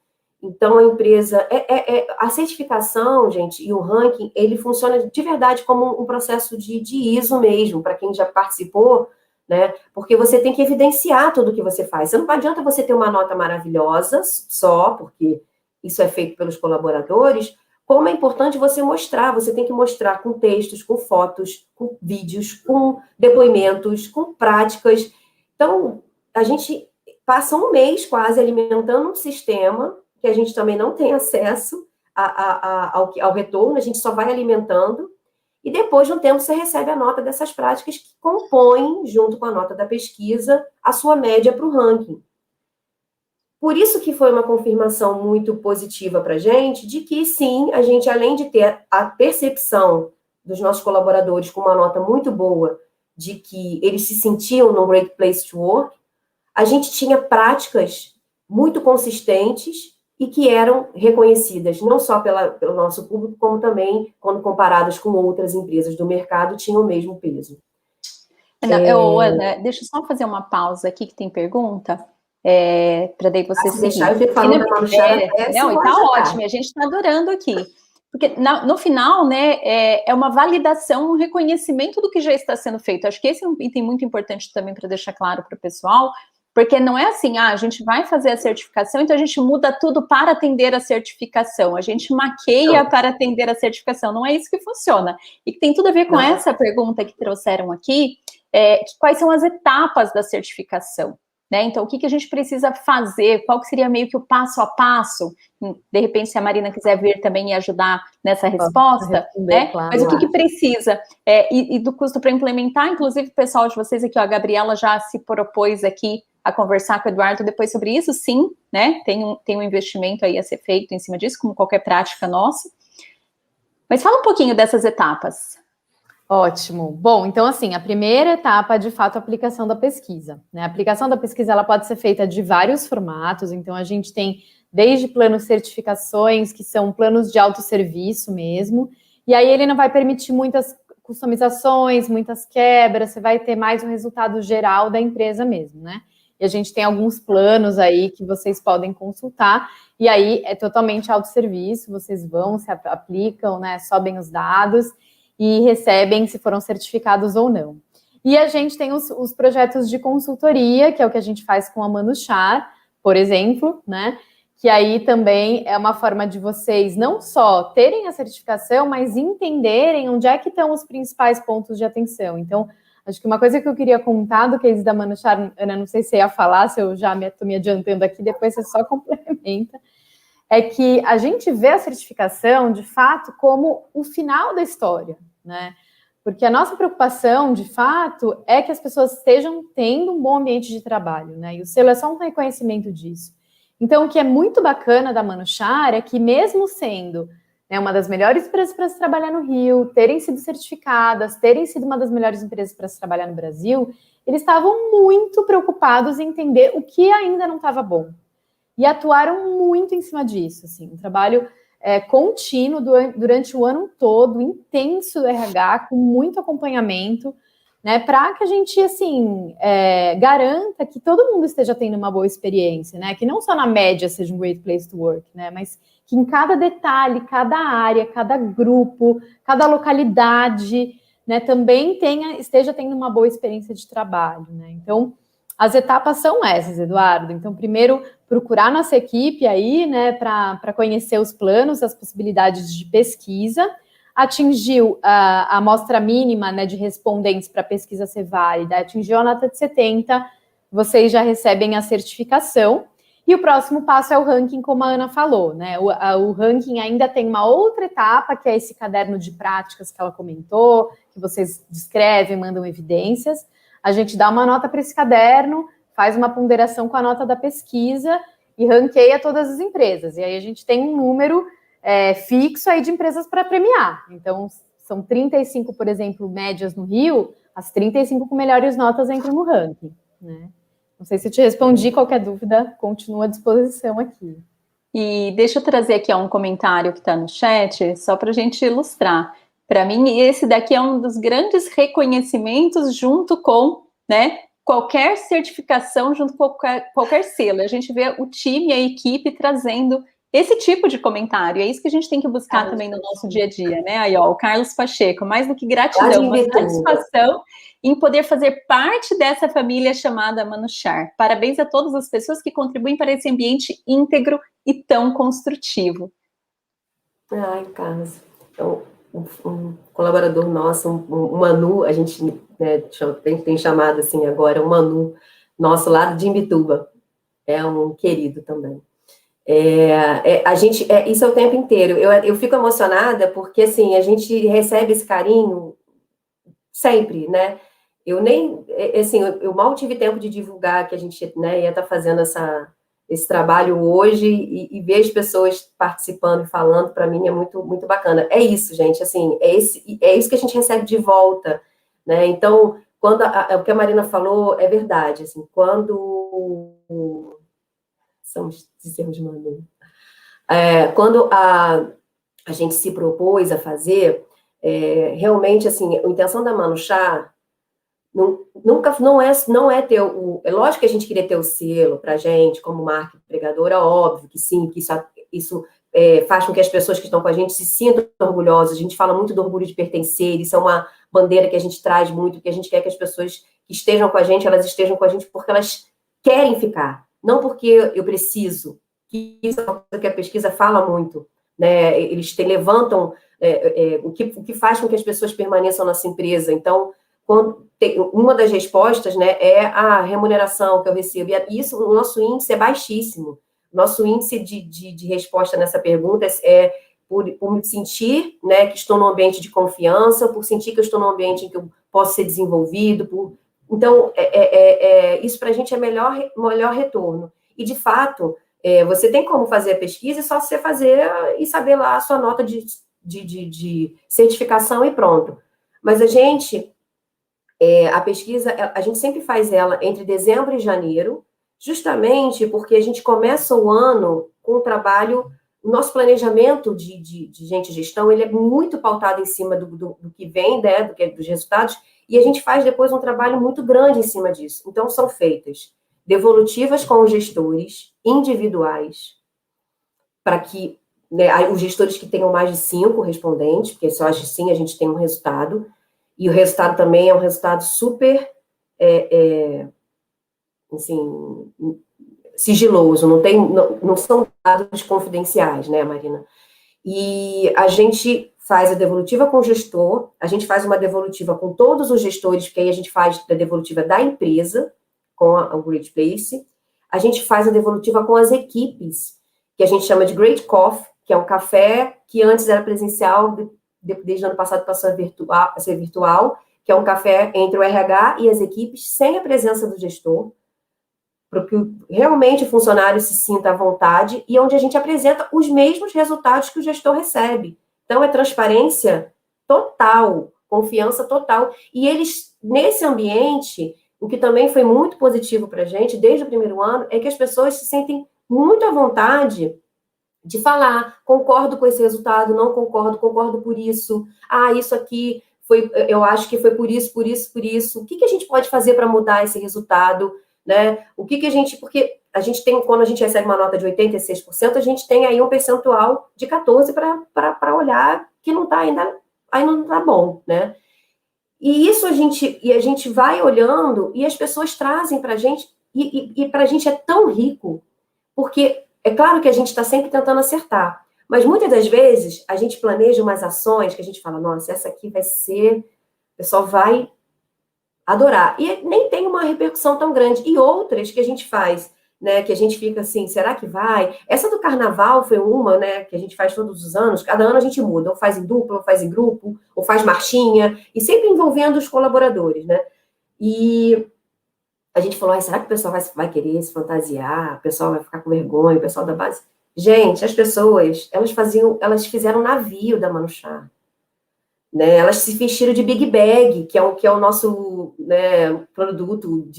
Então, a empresa... a certificação, gente, e o ranking, ele funciona de verdade como um processo de ISO mesmo, para quem já participou, né? Porque você tem que evidenciar tudo o que você faz. Não adianta você ter uma nota maravilhosa só, porque isso é feito pelos colaboradores, como é importante você mostrar, você tem que mostrar com textos, com fotos, com vídeos, com depoimentos, com práticas. Então, a gente passa um mês quase alimentando um sistema que a gente também não tem acesso ao retorno, a gente só vai alimentando, e depois de um tempo você recebe a nota dessas práticas que compõem, junto com a nota da pesquisa, a sua média para o ranking. Por isso que foi uma confirmação muito positiva para a gente, de que sim, a gente, além de ter a percepção dos nossos colaboradores com uma nota muito boa, de que eles se sentiam num Great Place to Work, a gente tinha práticas muito consistentes e que eram reconhecidas, não só pelo nosso público, como também, quando comparadas com outras empresas do mercado, tinham o mesmo peso. Ana, deixa eu só fazer uma pausa aqui, que tem pergunta, para daí você seguir. Deixar eu fico falando da Manuchar até não, e tá ótimo, a gente está adorando aqui. Porque no final, né, é uma validação, um reconhecimento do que já está sendo feito. Acho que esse é um item muito importante também para deixar claro para o pessoal, porque não é assim, a gente vai fazer a certificação, então a gente muda tudo para atender a certificação, a gente maqueia para atender a certificação, não é isso que funciona. E que tem tudo a ver com essa pergunta que trouxeram aqui, quais são as etapas da certificação, né? Então, o que a gente precisa fazer, qual que seria meio que o passo a passo, de repente, se a Marina quiser vir também e ajudar nessa resposta, né? Claro, mas o que precisa, e do custo para implementar, inclusive o pessoal de vocês aqui, ó, a Gabriela já se propôs aqui a conversar com o Eduardo depois sobre isso, sim, né? Tem um investimento aí a ser feito em cima disso, como qualquer prática nossa. Mas fala um pouquinho dessas etapas. Ótimo. Bom, então, assim, a primeira etapa, de fato, a aplicação da pesquisa, né? A aplicação da pesquisa, ela pode ser feita de vários formatos, então a gente tem desde planos certificações, que são planos de autosserviço mesmo, e aí ele não vai permitir muitas customizações, muitas quebras, você vai ter mais o resultado geral da empresa mesmo, né? E a gente tem alguns planos aí que vocês podem consultar, e aí é totalmente autosserviço, vocês vão, se aplicam, né, sobem os dados e recebem se foram certificados ou não. E a gente tem os projetos de consultoria, que é o que a gente faz com a Manuchar, por exemplo, né, que aí também é uma forma de vocês não só terem a certificação, mas entenderem onde é que estão os principais pontos de atenção. Então, acho que uma coisa que eu queria contar do case da Manuchar, Ana, não sei se você ia falar, se eu já estou me adiantando aqui, depois você só complementa, é que a gente vê a certificação, de fato, como o final da história, né? Porque a nossa preocupação, de fato, é que as pessoas estejam tendo um bom ambiente de trabalho, né? E o selo é só um reconhecimento disso. Então, o que é muito bacana da Manuchar é que, mesmo sendo, né, uma das melhores empresas para se trabalhar no Rio, terem sido certificadas, terem sido uma das melhores empresas para se trabalhar no Brasil, eles estavam muito preocupados em entender o que ainda não estava bom. E atuaram muito em cima disso, assim, um trabalho contínuo durante o ano todo, intenso do RH, com muito acompanhamento, né, para que a gente, assim, garanta que todo mundo esteja tendo uma boa experiência, né, que não só na média seja um great place to work, né, mas que em cada detalhe, cada área, cada grupo, cada localidade, né, também esteja tendo uma boa experiência de trabalho, né. Então, As etapas são essas, Eduardo. Então, primeiro, procurar nossa equipe aí, né, para conhecer os planos, as possibilidades de pesquisa. Atingiu a amostra mínima, né, de respondentes para a pesquisa ser válida, atingiu a nota de 70, vocês já recebem a certificação. E o próximo passo é o ranking, como a Ana falou, né? O ranking ainda tem uma outra etapa, que é esse caderno de práticas que ela comentou, que vocês descrevem, mandam evidências. A gente dá uma nota para esse caderno, faz uma ponderação com a nota da pesquisa e ranqueia todas as empresas. E aí a gente tem um número fixo aí de empresas para premiar. Então, são 35, por exemplo, médias no Rio, as 35 com melhores notas entram no ranking, né? Não sei se eu te respondi, qualquer dúvida, continuo à disposição aqui. E deixa eu trazer aqui um comentário que está no chat, só para a gente ilustrar. Para mim, esse daqui é um dos grandes reconhecimentos junto com, né, qualquer certificação, junto com qualquer selo. A gente vê o time, a equipe trazendo esse tipo de comentário. É isso que a gente tem que buscar também no nosso dia a dia, né? Aí, ó, o Carlos Pacheco, mais do que gratidão, uma satisfação em poder fazer parte dessa família chamada Manuchar. Parabéns a todas as pessoas que contribuem para esse ambiente íntegro e tão construtivo. Ai, Carlos. Então, um colaborador nosso, um Manu, a gente, né, tem chamado assim agora, um Manu nosso lá de Imbituba. É um querido também. A gente, isso é o tempo inteiro. Eu fico emocionada porque, assim, a gente recebe esse carinho sempre, né? Eu nem, assim, eu mal tive tempo de divulgar que a gente, né, ia estar fazendo esse trabalho hoje e ver as pessoas participando e falando, para mim é muito, muito bacana. É isso, gente, assim, é isso que a gente recebe de volta, né? Então, quando o que a Marina falou é verdade, assim, quando dizemos, Manu, quando a gente se propôs a fazer, realmente, assim, a intenção da Manuchar nunca não é ter é lógico que a gente queria ter o selo para a gente como marca empregadora, óbvio que sim, que isso faz com que as pessoas que estão com a gente se sintam orgulhosas. A gente fala muito do orgulho de pertencer, isso é uma bandeira que a gente traz muito, que a gente quer que as pessoas que estejam com a gente, elas estejam com a gente porque elas querem ficar, não porque eu preciso, que isso é uma coisa que a pesquisa fala muito, né? Eles levantam o que faz com que as pessoas permaneçam na nossa empresa. Então, uma das respostas, né, é a remuneração que eu recebo. E isso, o nosso índice é baixíssimo. Nosso índice de resposta nessa pergunta é por me sentir, né, que estou num ambiente de confiança, por sentir que eu estou num ambiente em que eu posso ser desenvolvido. Então, isso para a gente é melhor retorno. E, de fato, você tem como fazer a pesquisa, é só você fazer e saber lá a sua nota de certificação e pronto. Mas a gente... a pesquisa, a gente sempre faz ela entre dezembro e janeiro, justamente porque a gente começa o ano com o trabalho, o nosso planejamento de gente gestão, ele é muito pautado em cima do que vem, né, dos resultados, e a gente faz depois um trabalho muito grande em cima disso. Então, são feitas devolutivas com os gestores individuais, para que, né, os gestores que tenham mais de 5 respondentes, porque só assim a gente tem um resultado. E o resultado também é um resultado super, assim, sigiloso, não são dados confidenciais, né, Marina? E a gente faz a devolutiva com o gestor, a gente faz uma devolutiva com todos os gestores, porque aí a gente faz a devolutiva da empresa, com o Great Place, a gente faz a devolutiva com as equipes, que a gente chama de Great Coffee, que é um café que antes era presencial, desde o ano passado passou a ser virtual, que é um café entre o RH e as equipes, sem a presença do gestor, para que realmente o funcionário se sinta à vontade e onde a gente apresenta os mesmos resultados que o gestor recebe. Então, é transparência total, confiança total. E eles, nesse ambiente, o que também foi muito positivo para a gente, desde o primeiro ano, é que as pessoas se sentem muito à vontade de falar, concordo com esse resultado, não concordo, concordo por isso, isso aqui eu acho que foi por isso, por isso, por isso. O que a gente pode fazer para mudar esse resultado, né? Porque a gente tem, quando a gente recebe uma nota de 86%, a gente tem aí um percentual de 14% para olhar que não está ainda não está bom, né? E isso a gente vai olhando e as pessoas trazem para a gente, e para a gente é tão rico, porque é claro que a gente está sempre tentando acertar, mas muitas das vezes a gente planeja umas ações que a gente fala, nossa, essa aqui vai ser, o pessoal vai adorar. E nem tem uma repercussão tão grande. E outras que a gente faz, né, que a gente fica assim, será que vai? Essa do carnaval foi uma, né, que a gente faz todos os anos, cada ano a gente muda, ou faz em dupla, ou faz em grupo, ou faz marchinha, e sempre envolvendo os colaboradores, né? E a gente falou, será que o pessoal vai querer se fantasiar? O pessoal vai ficar com vergonha, o pessoal da base... Gente, as pessoas, elas fizeram navio da Manchar, né? Elas se vestiram de Big Bag, que é o nosso, né, produto,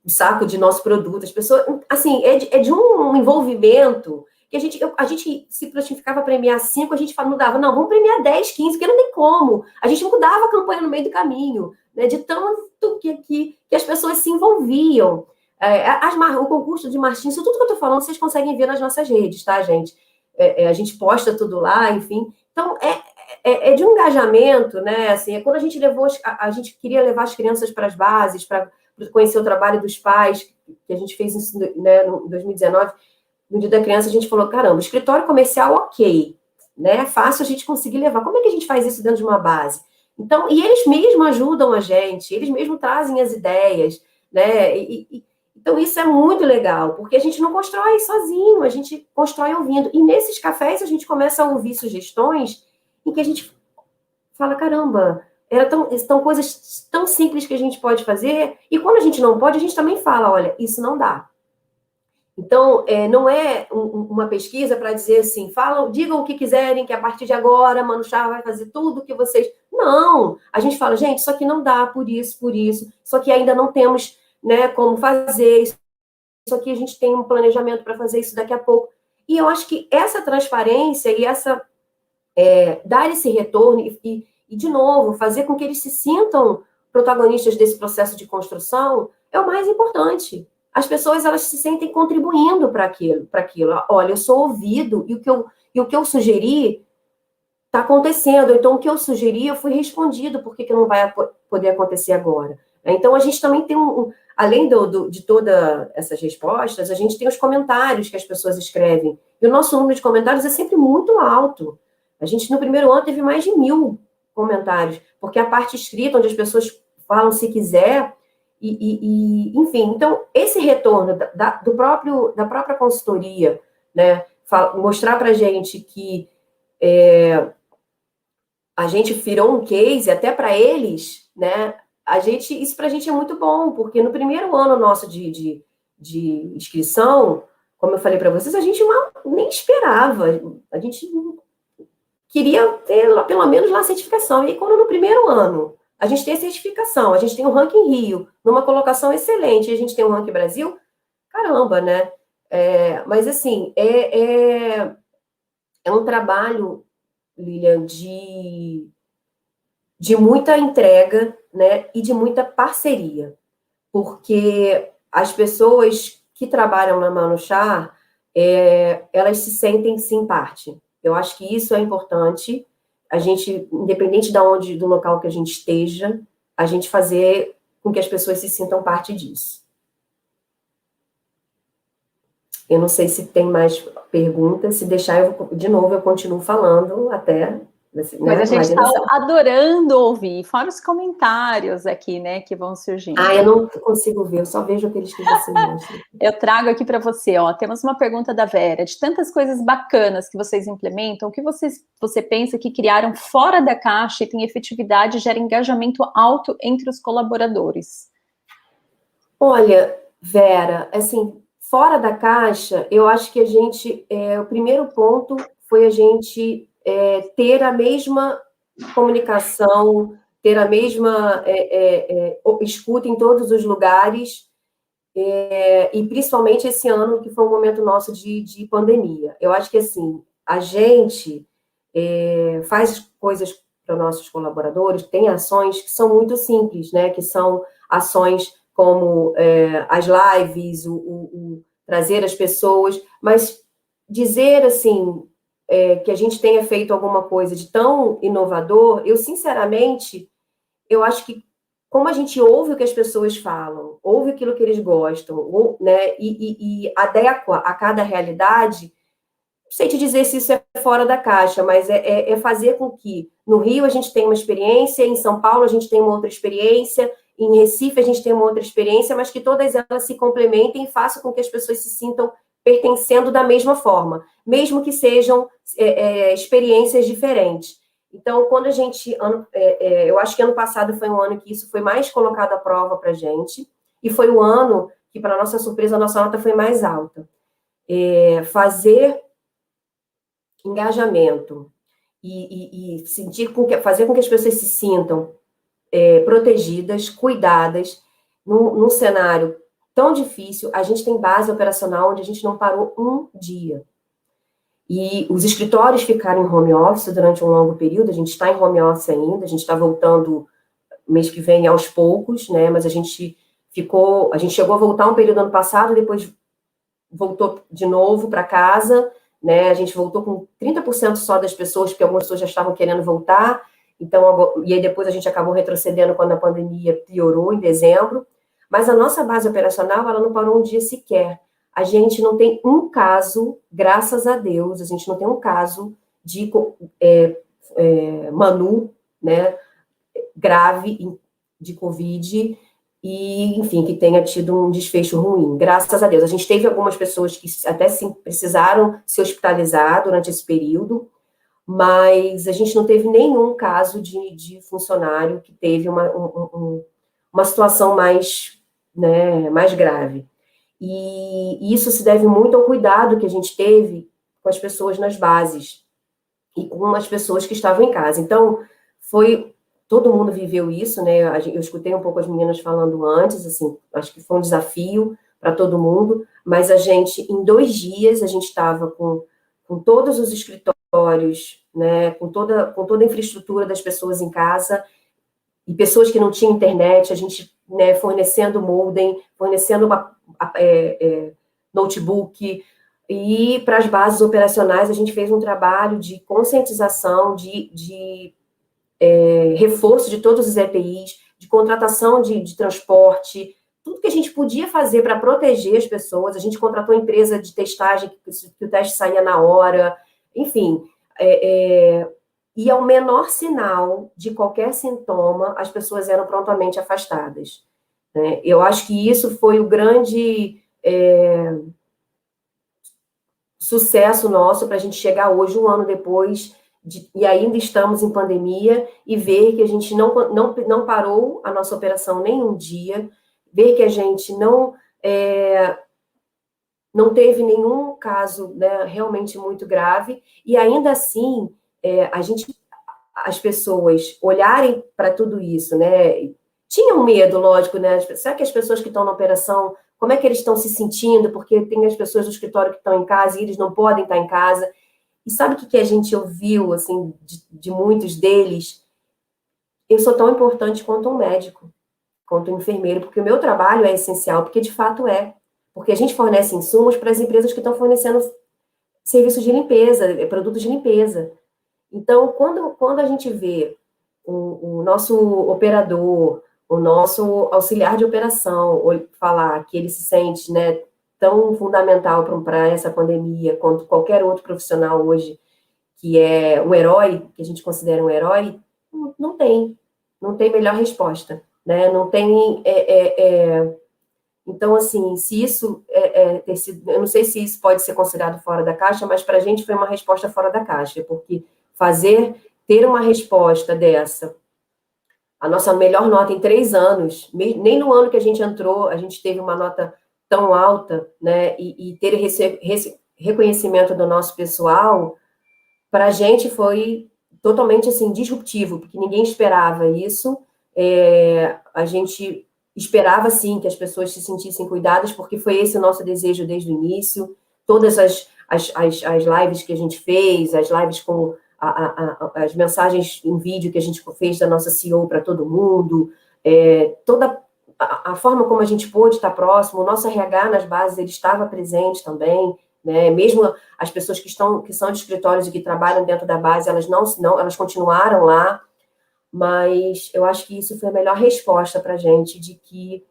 o saco de nosso produto. As pessoas, assim, é de um envolvimento que a gente se plastificava premiar 5, a gente mudava, não, vamos premiar 10, 15, porque não tem como. A gente mudava a campanha no meio do caminho, né, de tanto que as pessoas se envolviam. O concurso de marchinha, isso tudo que eu estou falando, vocês conseguem ver nas nossas redes, tá, gente? A gente posta tudo lá, enfim. Então, é de um engajamento, né? Assim, é quando a gente a gente queria levar as crianças para as bases, para conhecer o trabalho dos pais, que a gente fez isso, né, em 2019, no Dia da Criança, a gente falou, caramba, escritório comercial, ok, né? É fácil a gente conseguir levar. Como é que a gente faz isso dentro de uma base? Então, e eles mesmos ajudam a gente, eles mesmos trazem as ideias, né? Então, isso é muito legal, porque a gente não constrói sozinho, a gente constrói ouvindo. E nesses cafés, a gente começa a ouvir sugestões em que a gente fala, caramba, são coisas tão simples que a gente pode fazer, e quando a gente não pode, a gente também fala, olha, isso não dá. Então, não é uma pesquisa para dizer assim, digam o que quiserem, que a partir de agora, Manu Char vai fazer tudo o que vocês... Não! A gente fala, gente, isso aqui não dá, por isso, isso aqui ainda não temos, né, como fazer, isso aqui a gente tem um planejamento para fazer isso daqui a pouco. E eu acho que essa transparência e dar esse retorno e, de novo, fazer com que eles se sintam protagonistas desse processo de construção é o mais importante. As pessoas, elas se sentem contribuindo para aquilo. Olha, eu sou ouvido e o que eu sugeri está acontecendo. Então, o que eu sugeri, eu fui respondido. Por que não vai poder acontecer agora? Então, a gente também tem além de todas essas respostas, a gente tem os comentários que as pessoas escrevem. E o nosso número de comentários é sempre muito alto. A gente, no primeiro ano, teve mais de 1.000 comentários, porque a parte escrita, onde as pessoas falam se quiser, enfim. Então, esse retorno da própria consultoria, né, mostrar para a gente que a gente virou um case, até para eles, né, isso para a gente é muito bom, porque no primeiro ano nosso de inscrição, como eu falei para vocês, a gente nem esperava, a gente queria ter pelo menos lá a certificação. E quando no primeiro ano a gente tem a certificação, a gente tem o ranking Rio, numa colocação excelente, e a gente tem o ranking Brasil, caramba, né? Mas, assim, é um trabalho, Lilian, de muita entrega, né? E de muita parceria. Porque as pessoas que trabalham na Manu Char, elas se sentem, sim, parte. Eu acho que isso é importante, a gente, independente do local que a gente esteja, a gente fazer com que as pessoas se sintam parte disso. Eu não sei se tem mais perguntas, se deixar, de novo, eu continuo falando até... Mas a gente está adorando ouvir, fora os comentários aqui, né, que vão surgindo. Eu não consigo ver, eu só vejo aqueles que você mostra. Eu trago aqui para você, temos uma pergunta da Vera, de tantas coisas bacanas que vocês implementam, o que você pensa que criaram fora da caixa e tem efetividade e gera engajamento alto entre os colaboradores? Olha, Vera, assim, fora da caixa, eu acho que o primeiro ponto foi a gente ter a mesma comunicação, ter a mesma escuta em todos os lugares, e principalmente esse ano, que foi um momento nosso de pandemia. Eu acho que, assim, a gente faz coisas para nossos colaboradores, tem ações que são muito simples, né, que são ações como as lives, o trazer as pessoas, mas dizer, assim, que a gente tenha feito alguma coisa de tão inovador, eu, sinceramente, eu acho que como a gente ouve o que as pessoas falam, ouve aquilo que eles gostam, né, e adequa a cada realidade, não sei te dizer se isso é fora da caixa, mas é fazer com que no Rio a gente tenha uma experiência, em São Paulo a gente tenha uma outra experiência, em Recife a gente tem uma outra experiência, mas que todas elas se complementem e façam com que as pessoas se sintam pertencendo da mesma forma, mesmo que sejam experiências diferentes. Então, quando a gente... eu acho que ano passado foi um ano que isso foi mais colocado à prova para a gente, e foi o ano que, para nossa surpresa, a nossa nota foi mais alta. Fazer engajamento e fazer com que as pessoas se sintam protegidas, cuidadas, num cenário tão difícil. A gente tem base operacional onde a gente não parou um dia. E os escritórios ficaram em home office durante um longo período, a gente está em home office ainda, a gente está voltando mês que vem aos poucos, né, mas a gente chegou a voltar um período ano passado, depois voltou de novo para casa, né, a gente voltou com 30% só das pessoas, porque algumas pessoas já estavam querendo voltar, então, e aí depois a gente acabou retrocedendo quando a pandemia piorou, em dezembro, mas a nossa base operacional, ela não parou um dia sequer. A gente não tem um caso, graças a Deus, a gente não tem um caso de Manu, né, grave de Covid, e, enfim, que tenha tido um desfecho ruim, graças a Deus. A gente teve algumas pessoas que até sim, precisaram se hospitalizar durante esse período, mas a gente não teve nenhum caso de funcionário que teve uma situação mais, né, mais grave. E isso se deve muito ao cuidado que a gente teve com as pessoas nas bases e com as pessoas que estavam em casa. Então, todo mundo viveu isso, né? Eu escutei um pouco as meninas falando antes, assim, acho que foi um desafio para todo mundo, mas em 2 dias, a gente estava com todos os escritórios, né, com toda a infraestrutura das pessoas em casa, e pessoas que não tinham internet, a gente, né, fornecendo modem, fornecendo notebook, e para as bases operacionais a gente fez um trabalho de conscientização, de reforço de todos os EPIs, de contratação de transporte, tudo que a gente podia fazer para proteger as pessoas. A gente contratou empresa de testagem, que o teste saía na hora, enfim, e ao menor sinal de qualquer sintoma, as pessoas eram prontamente afastadas, né? Eu acho que isso foi o grande sucesso nosso para a gente chegar hoje, um ano depois, e ainda estamos em pandemia, e ver que a gente não parou a nossa operação nem um dia, ver que a gente não teve nenhum caso, né, realmente muito grave, e ainda assim, as pessoas olharem para tudo isso, né, tinham medo, lógico, né, será que as pessoas que estão na operação, como é que eles estão se sentindo, porque tem as pessoas do escritório que estão em casa e eles não podem estar em casa, e sabe o que a gente ouviu, assim, de muitos deles? Eu sou tão importante quanto um médico, quanto um enfermeiro, porque o meu trabalho é essencial, porque de fato porque a gente fornece insumos para as empresas que estão fornecendo serviços de limpeza, produtos de limpeza. Então, quando a gente vê o nosso operador, o nosso auxiliar de operação falar que ele se sente, né, tão fundamental para essa pandemia quanto qualquer outro profissional hoje, que é um herói, que a gente considera um herói, não tem melhor resposta, né? Não tem... Então, assim, se isso ter sido... Eu não sei se isso pode ser considerado fora da caixa, mas para a gente foi uma resposta fora da caixa, porque ter uma resposta dessa, a nossa melhor nota em 3 anos, nem no ano que a gente entrou, a gente teve uma nota tão alta, né, e ter esse reconhecimento do nosso pessoal, para a gente foi totalmente, assim, disruptivo, porque ninguém esperava isso. A gente esperava, sim, que as pessoas se sentissem cuidadas, porque foi esse o nosso desejo desde o início. Todas as lives que a gente fez, as lives com as mensagens em vídeo que a gente fez da nossa CEO para todo mundo, toda a forma como a gente pôde estar próximo, o nosso RH nas bases, ele estava presente também, né? Mesmo as pessoas que são de escritórios e que trabalham dentro da base, elas continuaram lá. mas eu acho que isso foi a melhor resposta para a gente, de que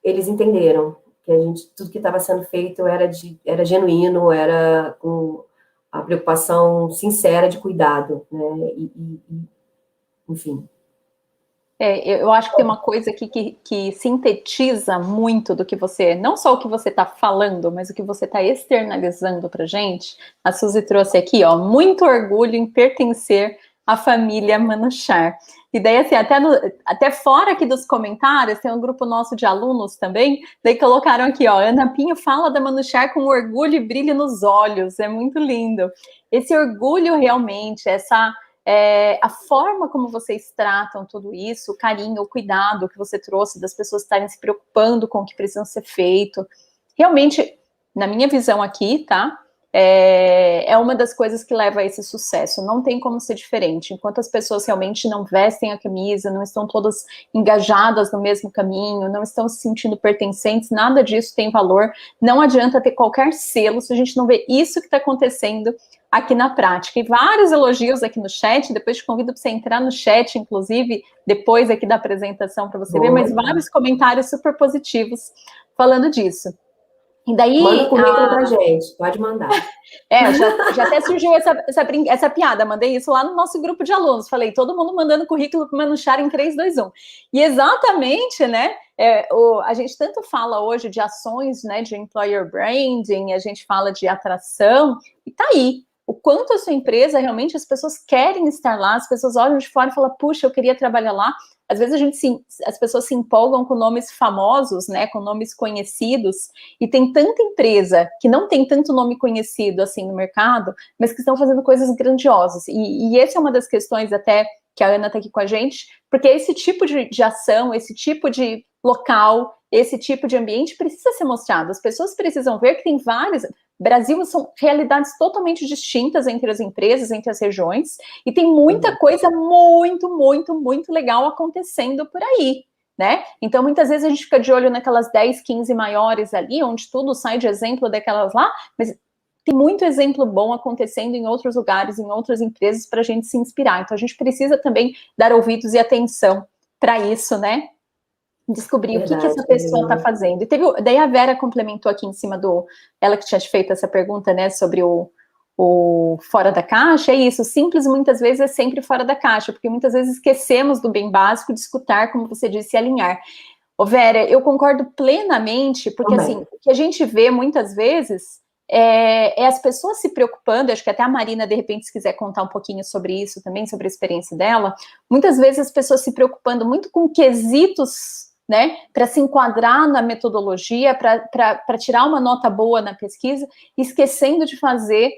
eles entenderam que tudo que estava sendo feito era genuíno, era com a preocupação sincera de cuidado, né? Enfim. Eu acho que tem uma coisa aqui que sintetiza muito do que você, não só o que você está falando, mas o que você está externalizando para gente. A Suzy trouxe aqui, ó, muito orgulho em pertencer à família Manuchar. E daí, assim, até fora aqui dos comentários, tem um grupo nosso de alunos também, daí colocaram aqui, ó, Ana Pinho fala da Manuchar com orgulho e brilho nos olhos, é muito lindo. Esse orgulho realmente, a forma como vocês tratam tudo isso, o carinho, o cuidado que você trouxe das pessoas estarem se preocupando com o que precisa ser feito, realmente, na minha visão aqui, tá? É uma das coisas que leva a esse sucesso, não tem como ser diferente. Enquanto as pessoas realmente não vestem a camisa, não estão todas engajadas no mesmo caminho, não estão se sentindo pertencentes, nada disso tem valor, não adianta ter qualquer selo se a gente não vê isso que está acontecendo aqui na prática. E vários elogios aqui no chat, depois te convido para você entrar no chat, inclusive, depois aqui da apresentação para você ver, mas vários comentários super positivos falando disso. E daí, manda o currículo pra gente, pode mandar. Já até surgiu essa piada, mandei isso lá no nosso grupo de alunos, falei, todo mundo mandando currículo para o Manuchar em 3, 2, 1. E exatamente, né, a gente tanto fala hoje de ações, né, de employer branding, a gente fala de atração, e tá aí, o quanto a sua empresa, realmente, as pessoas querem estar lá, as pessoas olham de fora e falam, puxa, eu queria trabalhar lá. Às vezes as pessoas se empolgam com nomes famosos, né, com nomes conhecidos, e tem tanta empresa que não tem tanto nome conhecido assim no mercado, mas que estão fazendo coisas grandiosas. E essa é uma das questões até que a Ana está aqui com a gente, porque esse tipo de ação, esse tipo de local, esse tipo de ambiente precisa ser mostrado. As pessoas precisam ver que tem várias... Brasil são realidades totalmente distintas entre as empresas, entre as regiões, e tem muita coisa muito, muito, muito legal acontecendo por aí, né? Então, muitas vezes a gente fica de olho naquelas 10, 15 maiores ali, onde tudo sai de exemplo daquelas lá, mas tem muito exemplo bom acontecendo em outros lugares, em outras empresas, para a gente se inspirar. Então, a gente precisa também dar ouvidos e atenção para isso, né? Descobrir o que essa pessoa está fazendo. E daí a Vera complementou aqui em cima ela que tinha feito essa pergunta, né, sobre o fora da caixa, é isso, simples muitas vezes é sempre fora da caixa, porque muitas vezes esquecemos do bem básico de escutar, como você disse, e alinhar. Ô Vera, eu concordo plenamente, porque assim, o que a gente vê muitas vezes é as pessoas se preocupando, acho que até a Marina, de repente, se quiser contar um pouquinho sobre isso também, sobre a experiência dela, muitas vezes as pessoas se preocupando muito com quesitos, né, para se enquadrar na metodologia, para tirar uma nota boa na pesquisa, esquecendo de fazer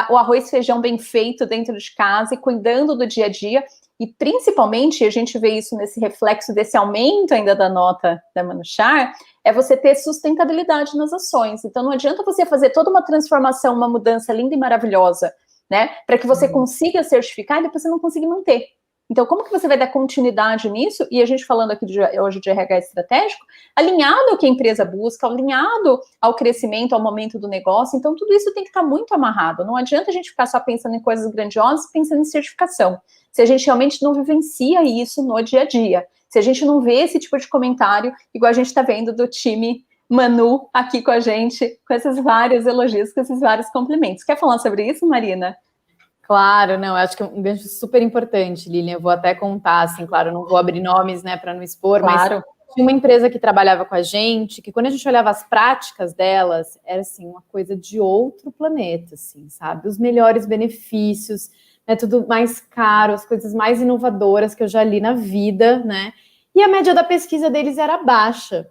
o arroz e feijão bem feito dentro de casa e cuidando do dia a dia, e principalmente, a gente vê isso nesse reflexo desse aumento ainda da nota da Manuchar, é você ter sustentabilidade nas ações. Então, não adianta você fazer toda uma transformação, uma mudança linda e maravilhosa, né, para que você consiga certificar e depois você não conseguir manter. Então, como que você vai dar continuidade nisso? E a gente falando aqui hoje de RH estratégico, alinhado ao que a empresa busca, alinhado ao crescimento, ao momento do negócio. Então, tudo isso tem que estar muito amarrado. Não adianta a gente ficar só pensando em coisas grandiosas, pensando em certificação. Se a gente realmente não vivencia isso no dia a dia. Se a gente não vê esse tipo de comentário, igual a gente está vendo do time Manu aqui com a gente, com esses vários elogios, com esses vários cumprimentos. Quer falar sobre isso, Marina? Claro, não, eu acho que é um gancho super importante, Lilian, eu vou até contar, assim, claro, não vou abrir nomes, né, para não expor, claro. Mas tinha uma empresa que trabalhava com a gente, que quando a gente olhava as práticas delas, era, assim, uma coisa de outro planeta, assim, sabe? Os melhores benefícios, né, tudo mais caro, as coisas mais inovadoras que eu já li na vida, né, e a média da pesquisa deles era baixa.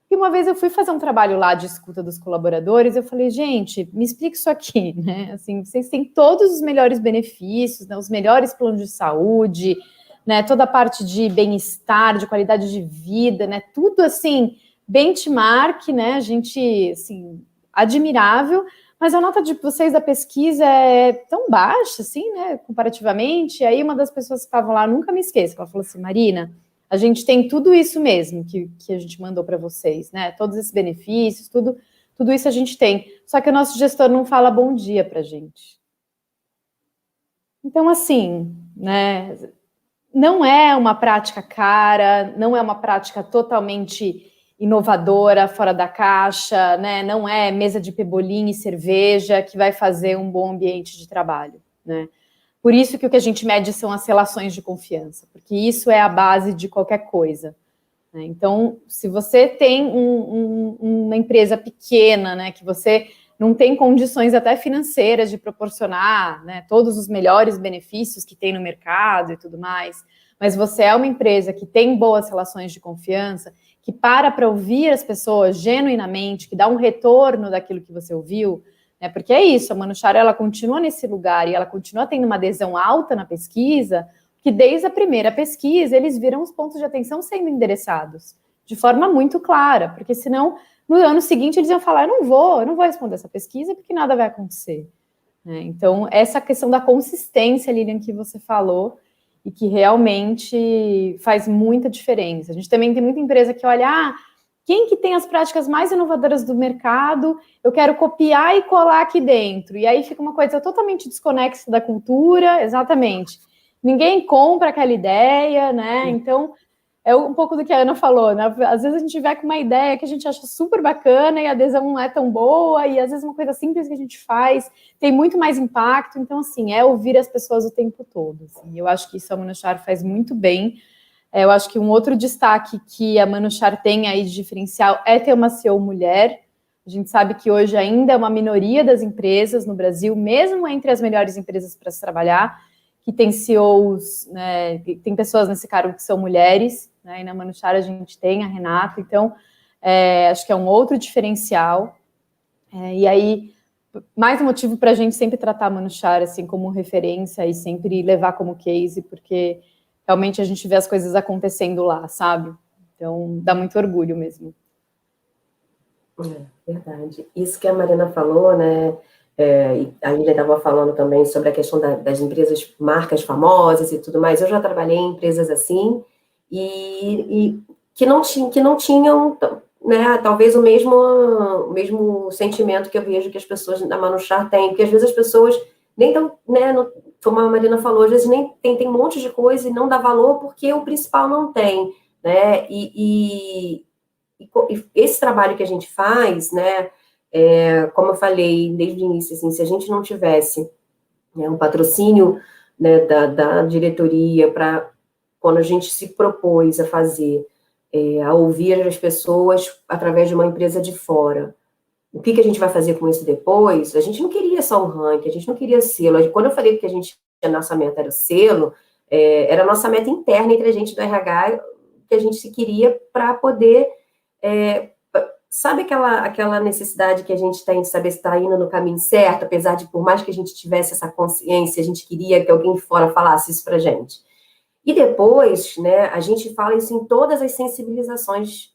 E uma vez eu fui fazer um trabalho lá de escuta dos colaboradores, eu falei, gente, me explica isso aqui, né? Assim, vocês têm todos os melhores benefícios, né? Os melhores planos de saúde, né? Toda a parte de bem-estar, de qualidade de vida, né? Tudo assim, benchmark, né? A gente, assim, admirável, mas a nota de vocês da pesquisa é tão baixa, assim, né? Comparativamente. E aí uma das pessoas que estavam lá, nunca me esqueço, ela falou assim, Marina, a gente tem tudo isso mesmo que a gente mandou para vocês, né? Todos esses benefícios, tudo isso a gente tem. Só que o nosso gestor não fala bom dia para a gente. Então, assim, né, não é uma prática cara, não é uma prática totalmente inovadora, fora da caixa, né? Não é mesa de pebolim e cerveja que vai fazer um bom ambiente de trabalho, né? Por isso que o que a gente mede são as relações de confiança, porque isso é a base de qualquer coisa, né? Então, se você tem uma empresa pequena, né, que você não tem condições até financeiras de proporcionar, né, todos os melhores benefícios que tem no mercado e tudo mais, mas você é uma empresa que tem boas relações de confiança, que para ouvir as pessoas genuinamente, que dá um retorno daquilo que você ouviu, né, porque é isso, a Manuchara, ela continua nesse lugar e ela continua tendo uma adesão alta na pesquisa, que desde a primeira pesquisa eles viram os pontos de atenção sendo endereçados de forma muito clara, porque senão no ano seguinte eles iam falar, eu não vou responder essa pesquisa porque nada vai acontecer, né? Então, essa questão da consistência, Lilian, que você falou, e que realmente faz muita diferença. A gente também tem muita empresa que olha, quem que tem as práticas mais inovadoras do mercado, eu quero copiar e colar aqui dentro. E aí fica uma coisa totalmente desconexa da cultura, exatamente. Ninguém compra aquela ideia, né? Então, é um pouco do que a Ana falou, né? Às vezes a gente vai com uma ideia que a gente acha super bacana e a adesão não é tão boa, e às vezes uma coisa simples que a gente faz tem muito mais impacto. Então, assim, é ouvir as pessoas o tempo todo. Assim. Eu acho que isso a Manuchar faz muito bem. Eu acho que um outro destaque que a Manuchar tem aí de diferencial é ter uma CEO mulher. A gente sabe que hoje ainda é uma minoria das empresas no Brasil, mesmo entre as melhores empresas para se trabalhar, que tem CEOs, né, tem pessoas nesse cargo que são mulheres, né, e na Manuchar a gente tem a Renata, então acho que é um outro diferencial, e aí mais um motivo para a gente sempre tratar a Manuchar assim como referência e sempre levar como case, porque realmente a gente vê as coisas acontecendo lá, sabe? Então dá muito orgulho mesmo. Verdade. Isso que a Marina falou, né? A Lilian estava falando também sobre a questão das empresas, marcas famosas e tudo mais. Eu já trabalhei em empresas assim e que não tinham, né, talvez o mesmo sentimento que eu vejo que as pessoas da Manuchar têm, porque às vezes as pessoas nem tão, né, como a Marina falou, às vezes nem tem um monte de coisa e não dá valor porque o principal não tem, né? E esse trabalho que a gente faz, né, como eu falei desde o início, assim, se a gente não tivesse, né, um patrocínio, né, da diretoria para quando a gente se propôs a fazer, a ouvir as pessoas através de uma empresa de fora, o que a gente vai fazer com isso depois? A gente não queria só um ranking, a gente não queria selo. Quando eu falei que a nossa meta era selo, era a nossa meta interna entre a gente do RH, que a gente se queria para poder... sabe aquela necessidade que a gente tem de saber se está indo no caminho certo, apesar de, por mais que a gente tivesse essa consciência, a gente queria que alguém de fora falasse isso para a gente. E depois, né, a gente fala isso em todas as sensibilizações,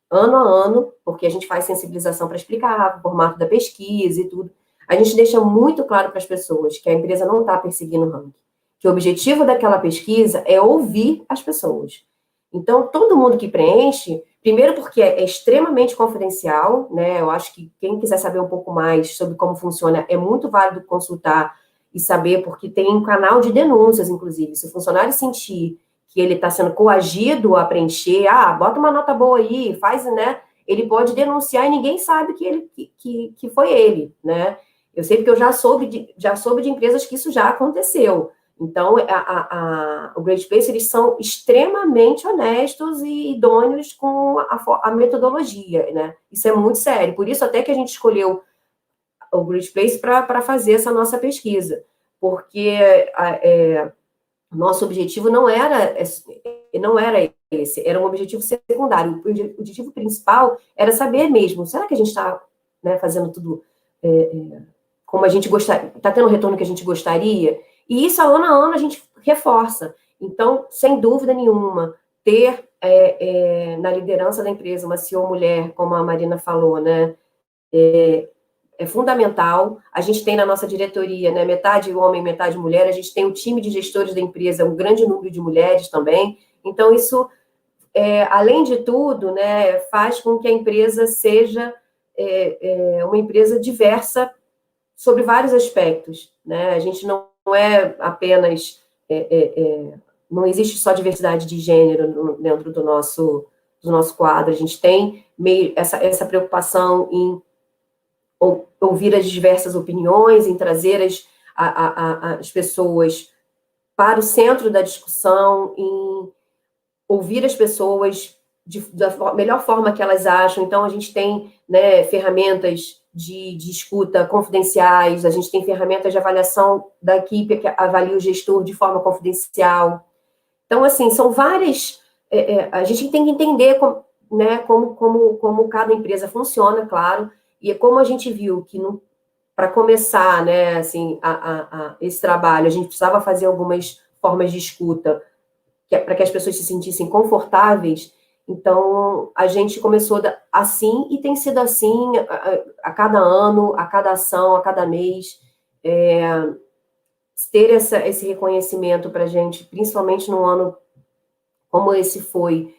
ano a ano, porque a gente faz sensibilização para explicar o formato da pesquisa e tudo. A gente deixa muito claro para as pessoas que a empresa não está perseguindo o ranking, que o objetivo daquela pesquisa é ouvir as pessoas. Então, todo mundo que preenche, primeiro porque é extremamente confidencial, né? Eu acho que quem quiser saber um pouco mais sobre como funciona, é muito válido consultar e saber, porque tem um canal de denúncias, inclusive. Se o funcionário sentir que ele está sendo coagido a preencher, bota uma nota boa aí, faz, né? Ele pode denunciar e ninguém sabe que foi ele, né? Eu sei porque eu já soube de empresas que isso já aconteceu. Então, o Great Place, eles são extremamente honestos e idôneos com a metodologia, né? Isso é muito sério. Por isso, até que a gente escolheu o Great Place para fazer essa nossa pesquisa. Porque nosso objetivo não era esse, era um objetivo secundário. O objetivo principal era saber mesmo, será que a gente está, né, fazendo tudo como a gente gostaria, está tendo o retorno que a gente gostaria? E isso, ano a ano, a gente reforça. Então, sem dúvida nenhuma, ter na liderança da empresa uma CEO mulher, como a Marina falou, né, é fundamental. A gente tem na nossa diretoria, né, metade homem, metade mulher. A gente tem um time de gestores da empresa, um grande número de mulheres também. Então, isso, além de tudo, né, faz com que a empresa seja uma empresa diversa sobre vários aspectos, né? A gente não é apenas, não existe só diversidade de gênero dentro do nosso quadro, a gente tem meio essa preocupação em ouvir as diversas opiniões, em trazer as pessoas para o centro da discussão, em ouvir as pessoas da melhor forma que elas acham. Então, a gente tem, né, ferramentas de escuta confidenciais, a gente tem ferramentas de avaliação da equipe que avalia o gestor de forma confidencial. Então, assim, são várias... a gente tem que entender como cada empresa funciona, claro, e como a gente viu que, para começar, né, assim, esse trabalho, a gente precisava fazer algumas formas de escuta para que as pessoas se sentissem confortáveis. Então, a gente começou assim, e tem sido assim a cada ano, a cada ação, a cada mês. Ter esse reconhecimento para a gente, principalmente num ano como esse foi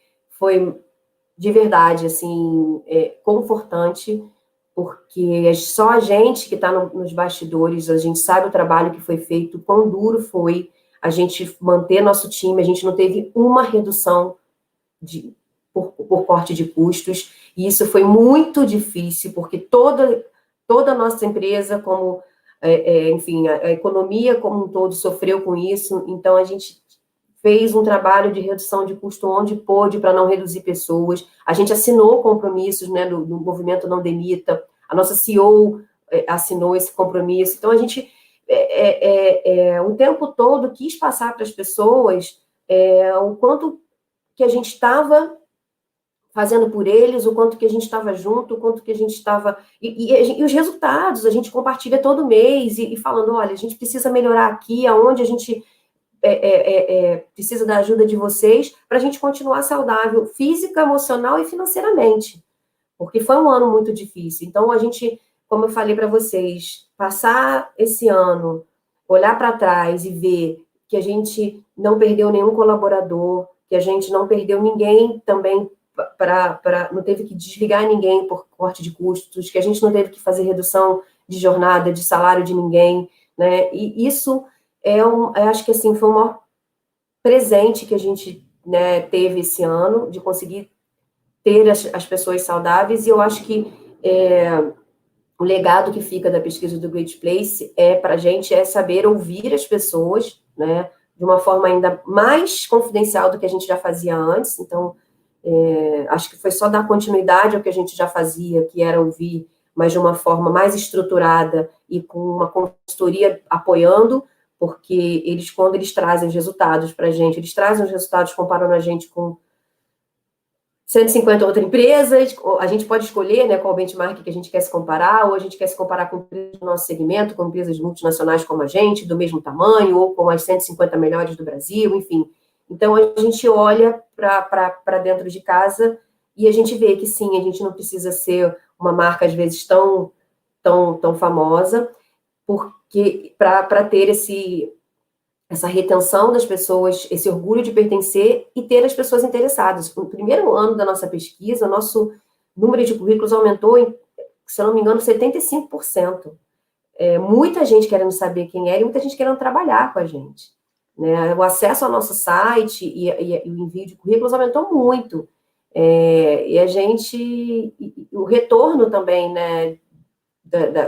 de verdade, assim, confortante, porque só a gente que está nos bastidores, a gente sabe o trabalho que foi feito, quão duro foi a gente manter nosso time, a gente não teve uma redução por corte de custos, e isso foi muito difícil, porque toda a nossa empresa, como, enfim, a economia como um todo sofreu com isso, então a gente fez um trabalho de redução de custo onde pôde, para não reduzir pessoas, a gente assinou compromissos, né, do movimento Não Demita, a nossa CEO assinou esse compromisso, então a gente, o tempo todo, quis passar para as pessoas o quanto que a gente estava fazendo por eles, o quanto que a gente estava junto, o quanto que a gente estava... E os resultados, a gente compartilha todo mês, e falando, olha, a gente precisa melhorar aqui, aonde a gente precisa da ajuda de vocês, para a gente continuar saudável, física, emocional e financeiramente, porque foi um ano muito difícil. Então, a gente, como eu falei para vocês, passar esse ano, olhar para trás e ver que a gente não perdeu nenhum colaborador, que a gente não perdeu ninguém também, não teve que desligar ninguém por corte de custos, que a gente não teve que fazer redução de jornada, de salário de ninguém, né? E isso eu acho que, assim, foi o maior presente que a gente, né, teve esse ano, de conseguir ter as pessoas saudáveis, e eu acho que o legado que fica da pesquisa do Great Place para a gente saber ouvir as pessoas, né, de uma forma ainda mais confidencial do que a gente já fazia antes. Então, acho que foi só dar continuidade ao que a gente já fazia, que era ouvir, mas de uma forma mais estruturada e com uma consultoria apoiando, porque quando eles trazem os resultados para a gente, eles trazem os resultados comparando a gente com 150 outras empresas, a gente pode escolher, né, qual benchmark que a gente quer se comparar, ou a gente quer se comparar com empresas do nosso segmento, com empresas multinacionais como a gente, do mesmo tamanho, ou com as 150 melhores do Brasil, enfim. Então, a gente olha para dentro de casa e a gente vê que, sim, a gente não precisa ser uma marca, às vezes, tão famosa, porque para ter essa retenção das pessoas, esse orgulho de pertencer e ter as pessoas interessadas. No primeiro ano da nossa pesquisa, nosso número de currículos aumentou em, se eu não me engano, 75%. Muita gente querendo saber quem era e muita gente querendo trabalhar com a gente, né? O acesso ao nosso site e o envio de currículos aumentou muito. E a gente... o retorno também, né,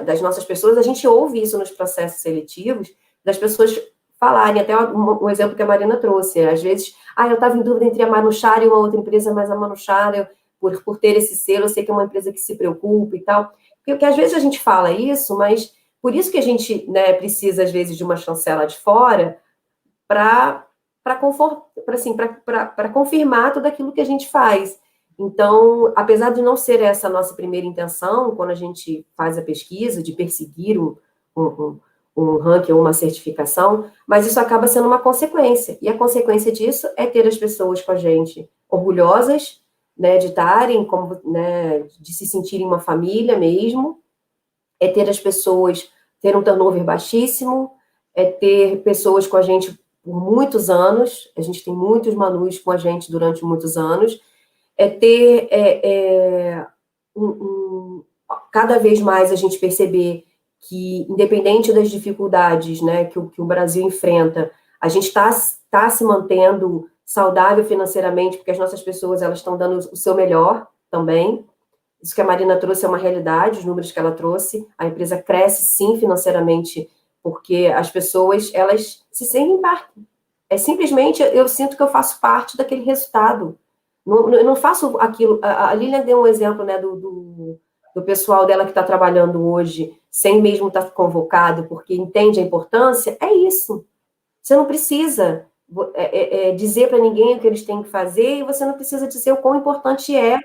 das nossas pessoas, a gente ouve isso nos processos seletivos, das pessoas falarem, até um exemplo que a Marina trouxe, às vezes, eu estava em dúvida entre a Manuchar e uma outra empresa, mas a Manuchar, por ter esse selo, eu sei que é uma empresa que se preocupa e tal, porque às vezes a gente fala isso, mas por isso que a gente, né, precisa, às vezes, de uma chancela de fora, para confirmar tudo aquilo que a gente faz. Então, apesar de não ser essa a nossa primeira intenção, quando a gente faz a pesquisa, de perseguir um ranking ou uma certificação, mas isso acaba sendo uma consequência. E a consequência disso é ter as pessoas com a gente orgulhosas, né, de estarem, né, de se sentirem uma família mesmo, ter as pessoas, ter um turnover baixíssimo, ter pessoas com a gente por muitos anos, a gente tem muitos manus com a gente durante muitos anos, ter cada vez mais a gente perceber que, independente das dificuldades, né, que o Brasil enfrenta, a gente está se mantendo saudável financeiramente, porque as nossas pessoas, elas estão dando o seu melhor também. Isso que a Marina trouxe é uma realidade, os números que ela trouxe. A empresa cresce, sim, financeiramente, porque as pessoas, elas se sentem parte. Simplesmente, eu sinto que eu faço parte daquele resultado. Eu não faço aquilo. A Lilian deu um exemplo, né, do pessoal dela que está trabalhando hoje, sem mesmo estar convocado, porque entende a importância. É isso. Você não precisa dizer para ninguém o que eles têm que fazer, e você não precisa dizer o quão importante é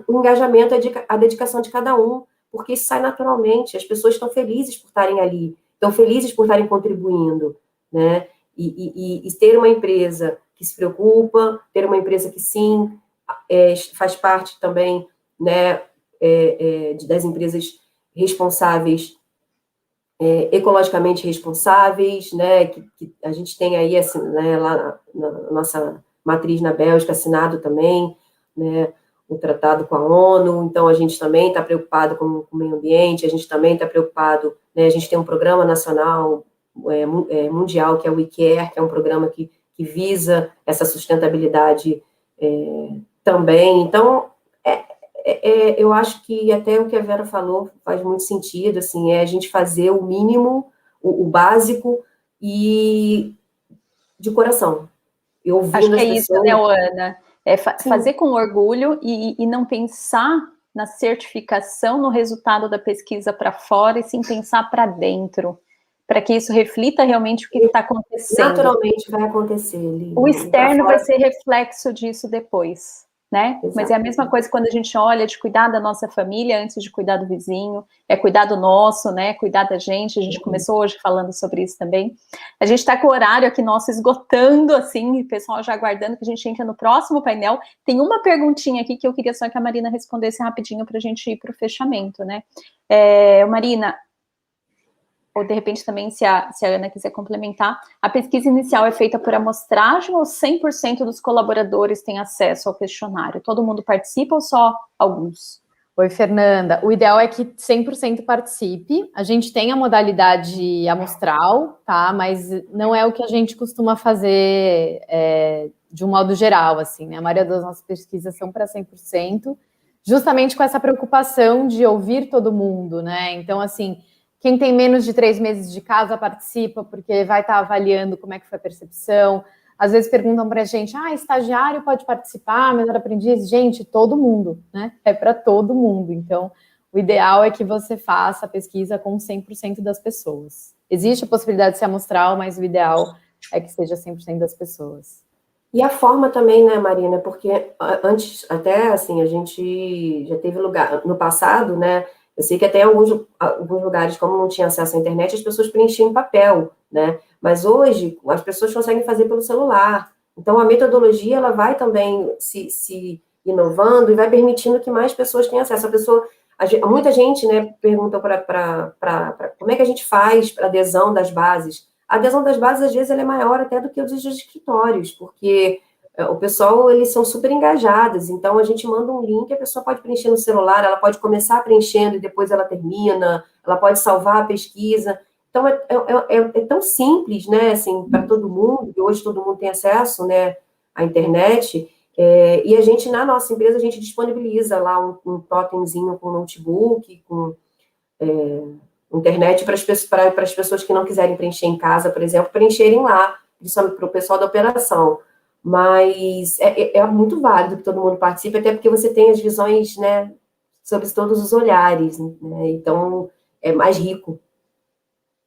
o engajamento, a dedicação de cada um, porque isso sai naturalmente. As pessoas estão felizes por estarem ali, estão felizes por estarem contribuindo, né? E ter uma empresa que se preocupa, ter uma empresa que, sim, faz parte também, né, das empresas responsáveis, ecologicamente responsáveis, né, que a gente tem aí, assim, né, lá na nossa matriz na Bélgica, assinado também, né, um tratado com a ONU, então a gente também está preocupado com o meio ambiente, a gente também está preocupado, né, a gente tem um programa nacional, mundial, que é o WeCare, que é um programa que visa essa sustentabilidade também. Então, eu acho que até o que a Vera falou faz muito sentido, assim, a gente fazer o mínimo, o básico, e de coração. Eu ouvindo acho que as é isso, pessoas... né, Ana? Fazer com orgulho e não pensar na certificação, no resultado da pesquisa para fora, e sim pensar para dentro, para que isso reflita realmente o que está acontecendo. Naturalmente vai acontecer, Lívia. O externo vai ser reflexo disso depois, né? Exatamente. Mas é a mesma coisa quando a gente olha de cuidar da nossa família antes de cuidar do vizinho, cuidar do nosso, né? Cuidar da gente. A gente começou hoje falando sobre isso também. A gente está com o horário aqui nosso esgotando, assim, o pessoal já aguardando que a gente entre no próximo painel. Tem uma perguntinha aqui que eu queria só que a Marina respondesse rapidinho para a gente ir para o fechamento, né? Marina, ou de repente também, se a Ana quiser complementar, a pesquisa inicial é feita por amostragem ou 100% dos colaboradores têm acesso ao questionário? Todo mundo participa ou só alguns? Oi, Fernanda. O ideal é que 100% participe. A gente tem a modalidade amostral, tá? Mas não é o que a gente costuma fazer de um modo geral, assim, né? A maioria das nossas pesquisas são para 100%, justamente com essa preocupação de ouvir todo mundo, né? Então, assim, quem tem menos de 3 meses de casa participa, porque vai estar avaliando como é que foi a percepção. Às vezes perguntam para a gente, estagiário pode participar, menor aprendiz? Gente, todo mundo, né? É para todo mundo. Então, o ideal é que você faça a pesquisa com 100% das pessoas. Existe a possibilidade de ser amostral, mas o ideal é que seja 100% das pessoas. E a forma também, né, Marina? Porque antes, até assim, a gente já teve lugar, no passado, né? Eu sei que até em alguns lugares, como não tinha acesso à internet, as pessoas preenchiam em papel, né? Mas hoje, as pessoas conseguem fazer pelo celular. Então, a metodologia, ela vai também se inovando e vai permitindo que mais pessoas tenham acesso. Muita gente, né, pergunta como é que a gente faz para adesão das bases. A adesão das bases, às vezes, ela é maior até do que os dos escritórios, porque o pessoal, eles são super engajados, então a gente manda um link, a pessoa pode preencher no celular, ela pode começar preenchendo e depois ela termina, ela pode salvar a pesquisa. Então, é tão simples, né, assim, para todo mundo, e hoje todo mundo tem acesso, né, à internet, e a gente, na nossa empresa, a gente disponibiliza lá um totemzinho com notebook, com internet para as pessoas que não quiserem preencher em casa, por exemplo, preencherem lá, principalmente para o pessoal da operação. Mas é muito válido que todo mundo participe, até porque você tem as visões, né, sobre todos os olhares, né, então é mais rico.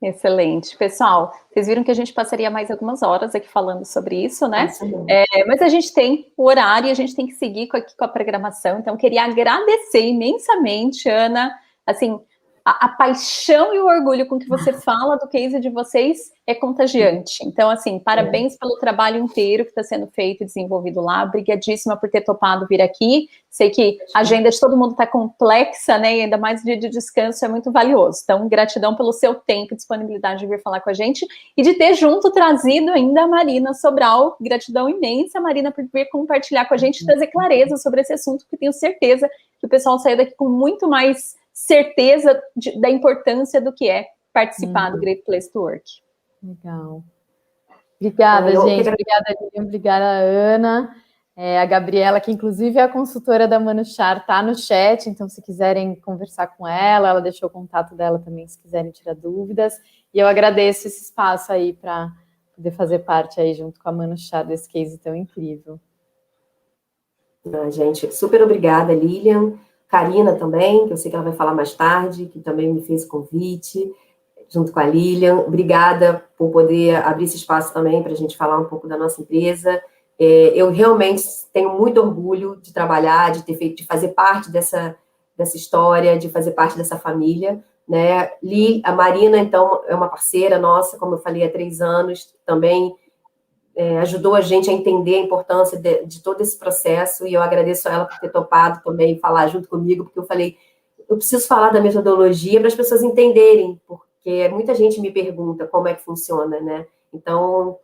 Excelente. Pessoal, vocês viram que a gente passaria mais algumas horas aqui falando sobre isso, né? Mas a gente tem o horário e a gente tem que seguir aqui com a programação, então queria agradecer imensamente, Ana, assim, a paixão e o orgulho com que você fala do case de vocês é contagiante. Então, assim, parabéns pelo trabalho inteiro que está sendo feito e desenvolvido lá. Obrigadíssima por ter topado vir aqui. Sei que a agenda de todo mundo está complexa, né? E ainda mais o dia de descanso é muito valioso. Então, gratidão pelo seu tempo e disponibilidade de vir falar com a gente e de ter junto trazido ainda a Marina Sobral. Gratidão imensa, Marina, por vir compartilhar com a gente e trazer clareza sobre esse assunto, que tenho certeza que o pessoal saiu daqui com muito mais certeza da importância do que é participar do Great Place to Work. Legal. Obrigada, gente. Obrigada, Lilian. Obrigada, Ana. A Gabriela, que inclusive é a consultora da Manuchar, está no chat, então se quiserem conversar com ela, ela deixou o contato dela também, se quiserem tirar dúvidas. E eu agradeço esse espaço aí para poder fazer parte aí junto com a Manuchar desse case tão incrível. Gente, super obrigada, Lilian. Karina também, que eu sei que ela vai falar mais tarde, que também me fez o convite, junto com a Lilian. Obrigada por poder abrir esse espaço também para a gente falar um pouco da nossa empresa. Eu realmente tenho muito orgulho de trabalhar, de fazer parte dessa história, de fazer parte dessa família, né? A Marina, então, é uma parceira nossa, como eu falei, há 3 anos, também ajudou a gente a entender a importância de todo esse processo, e eu agradeço a ela por ter topado também falar junto comigo, porque eu falei, eu preciso falar da metodologia para as pessoas entenderem, porque muita gente me pergunta como é que funciona, né? Então,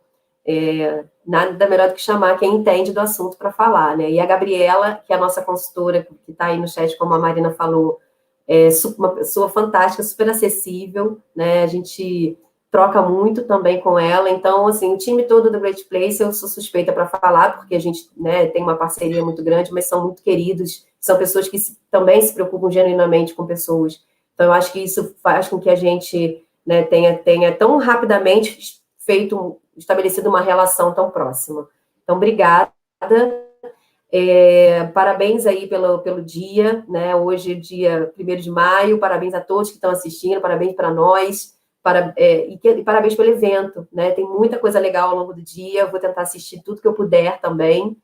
nada melhor do que chamar quem entende do assunto para falar, né? E a Gabriela, que é a nossa consultora, que está aí no chat, como a Marina falou, é uma pessoa fantástica, super acessível, né? A gente troca muito também com ela, então, assim, o time todo do Great Place, eu sou suspeita para falar, porque a gente, né, tem uma parceria muito grande, mas são muito queridos, são pessoas que também se preocupam genuinamente com pessoas. Então, eu acho que isso faz com que a gente, né, tenha tão rapidamente estabelecido uma relação tão próxima. Então, obrigada. Parabéns aí pelo dia, né? Hoje é dia 1º de maio, parabéns a todos que estão assistindo, parabéns para nós, e parabéns pelo evento, né? Tem muita coisa legal ao longo do dia, eu vou tentar assistir tudo que eu puder também.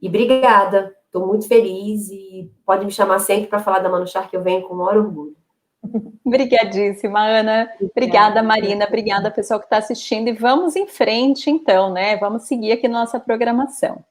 E obrigada, estou muito feliz e pode me chamar sempre para falar da Manuchar, que eu venho com o maior orgulho. Obrigadíssima, Ana. Obrigada, Marina. Obrigada, pessoal que está assistindo. E vamos em frente, então, né? Vamos seguir aqui nossa programação.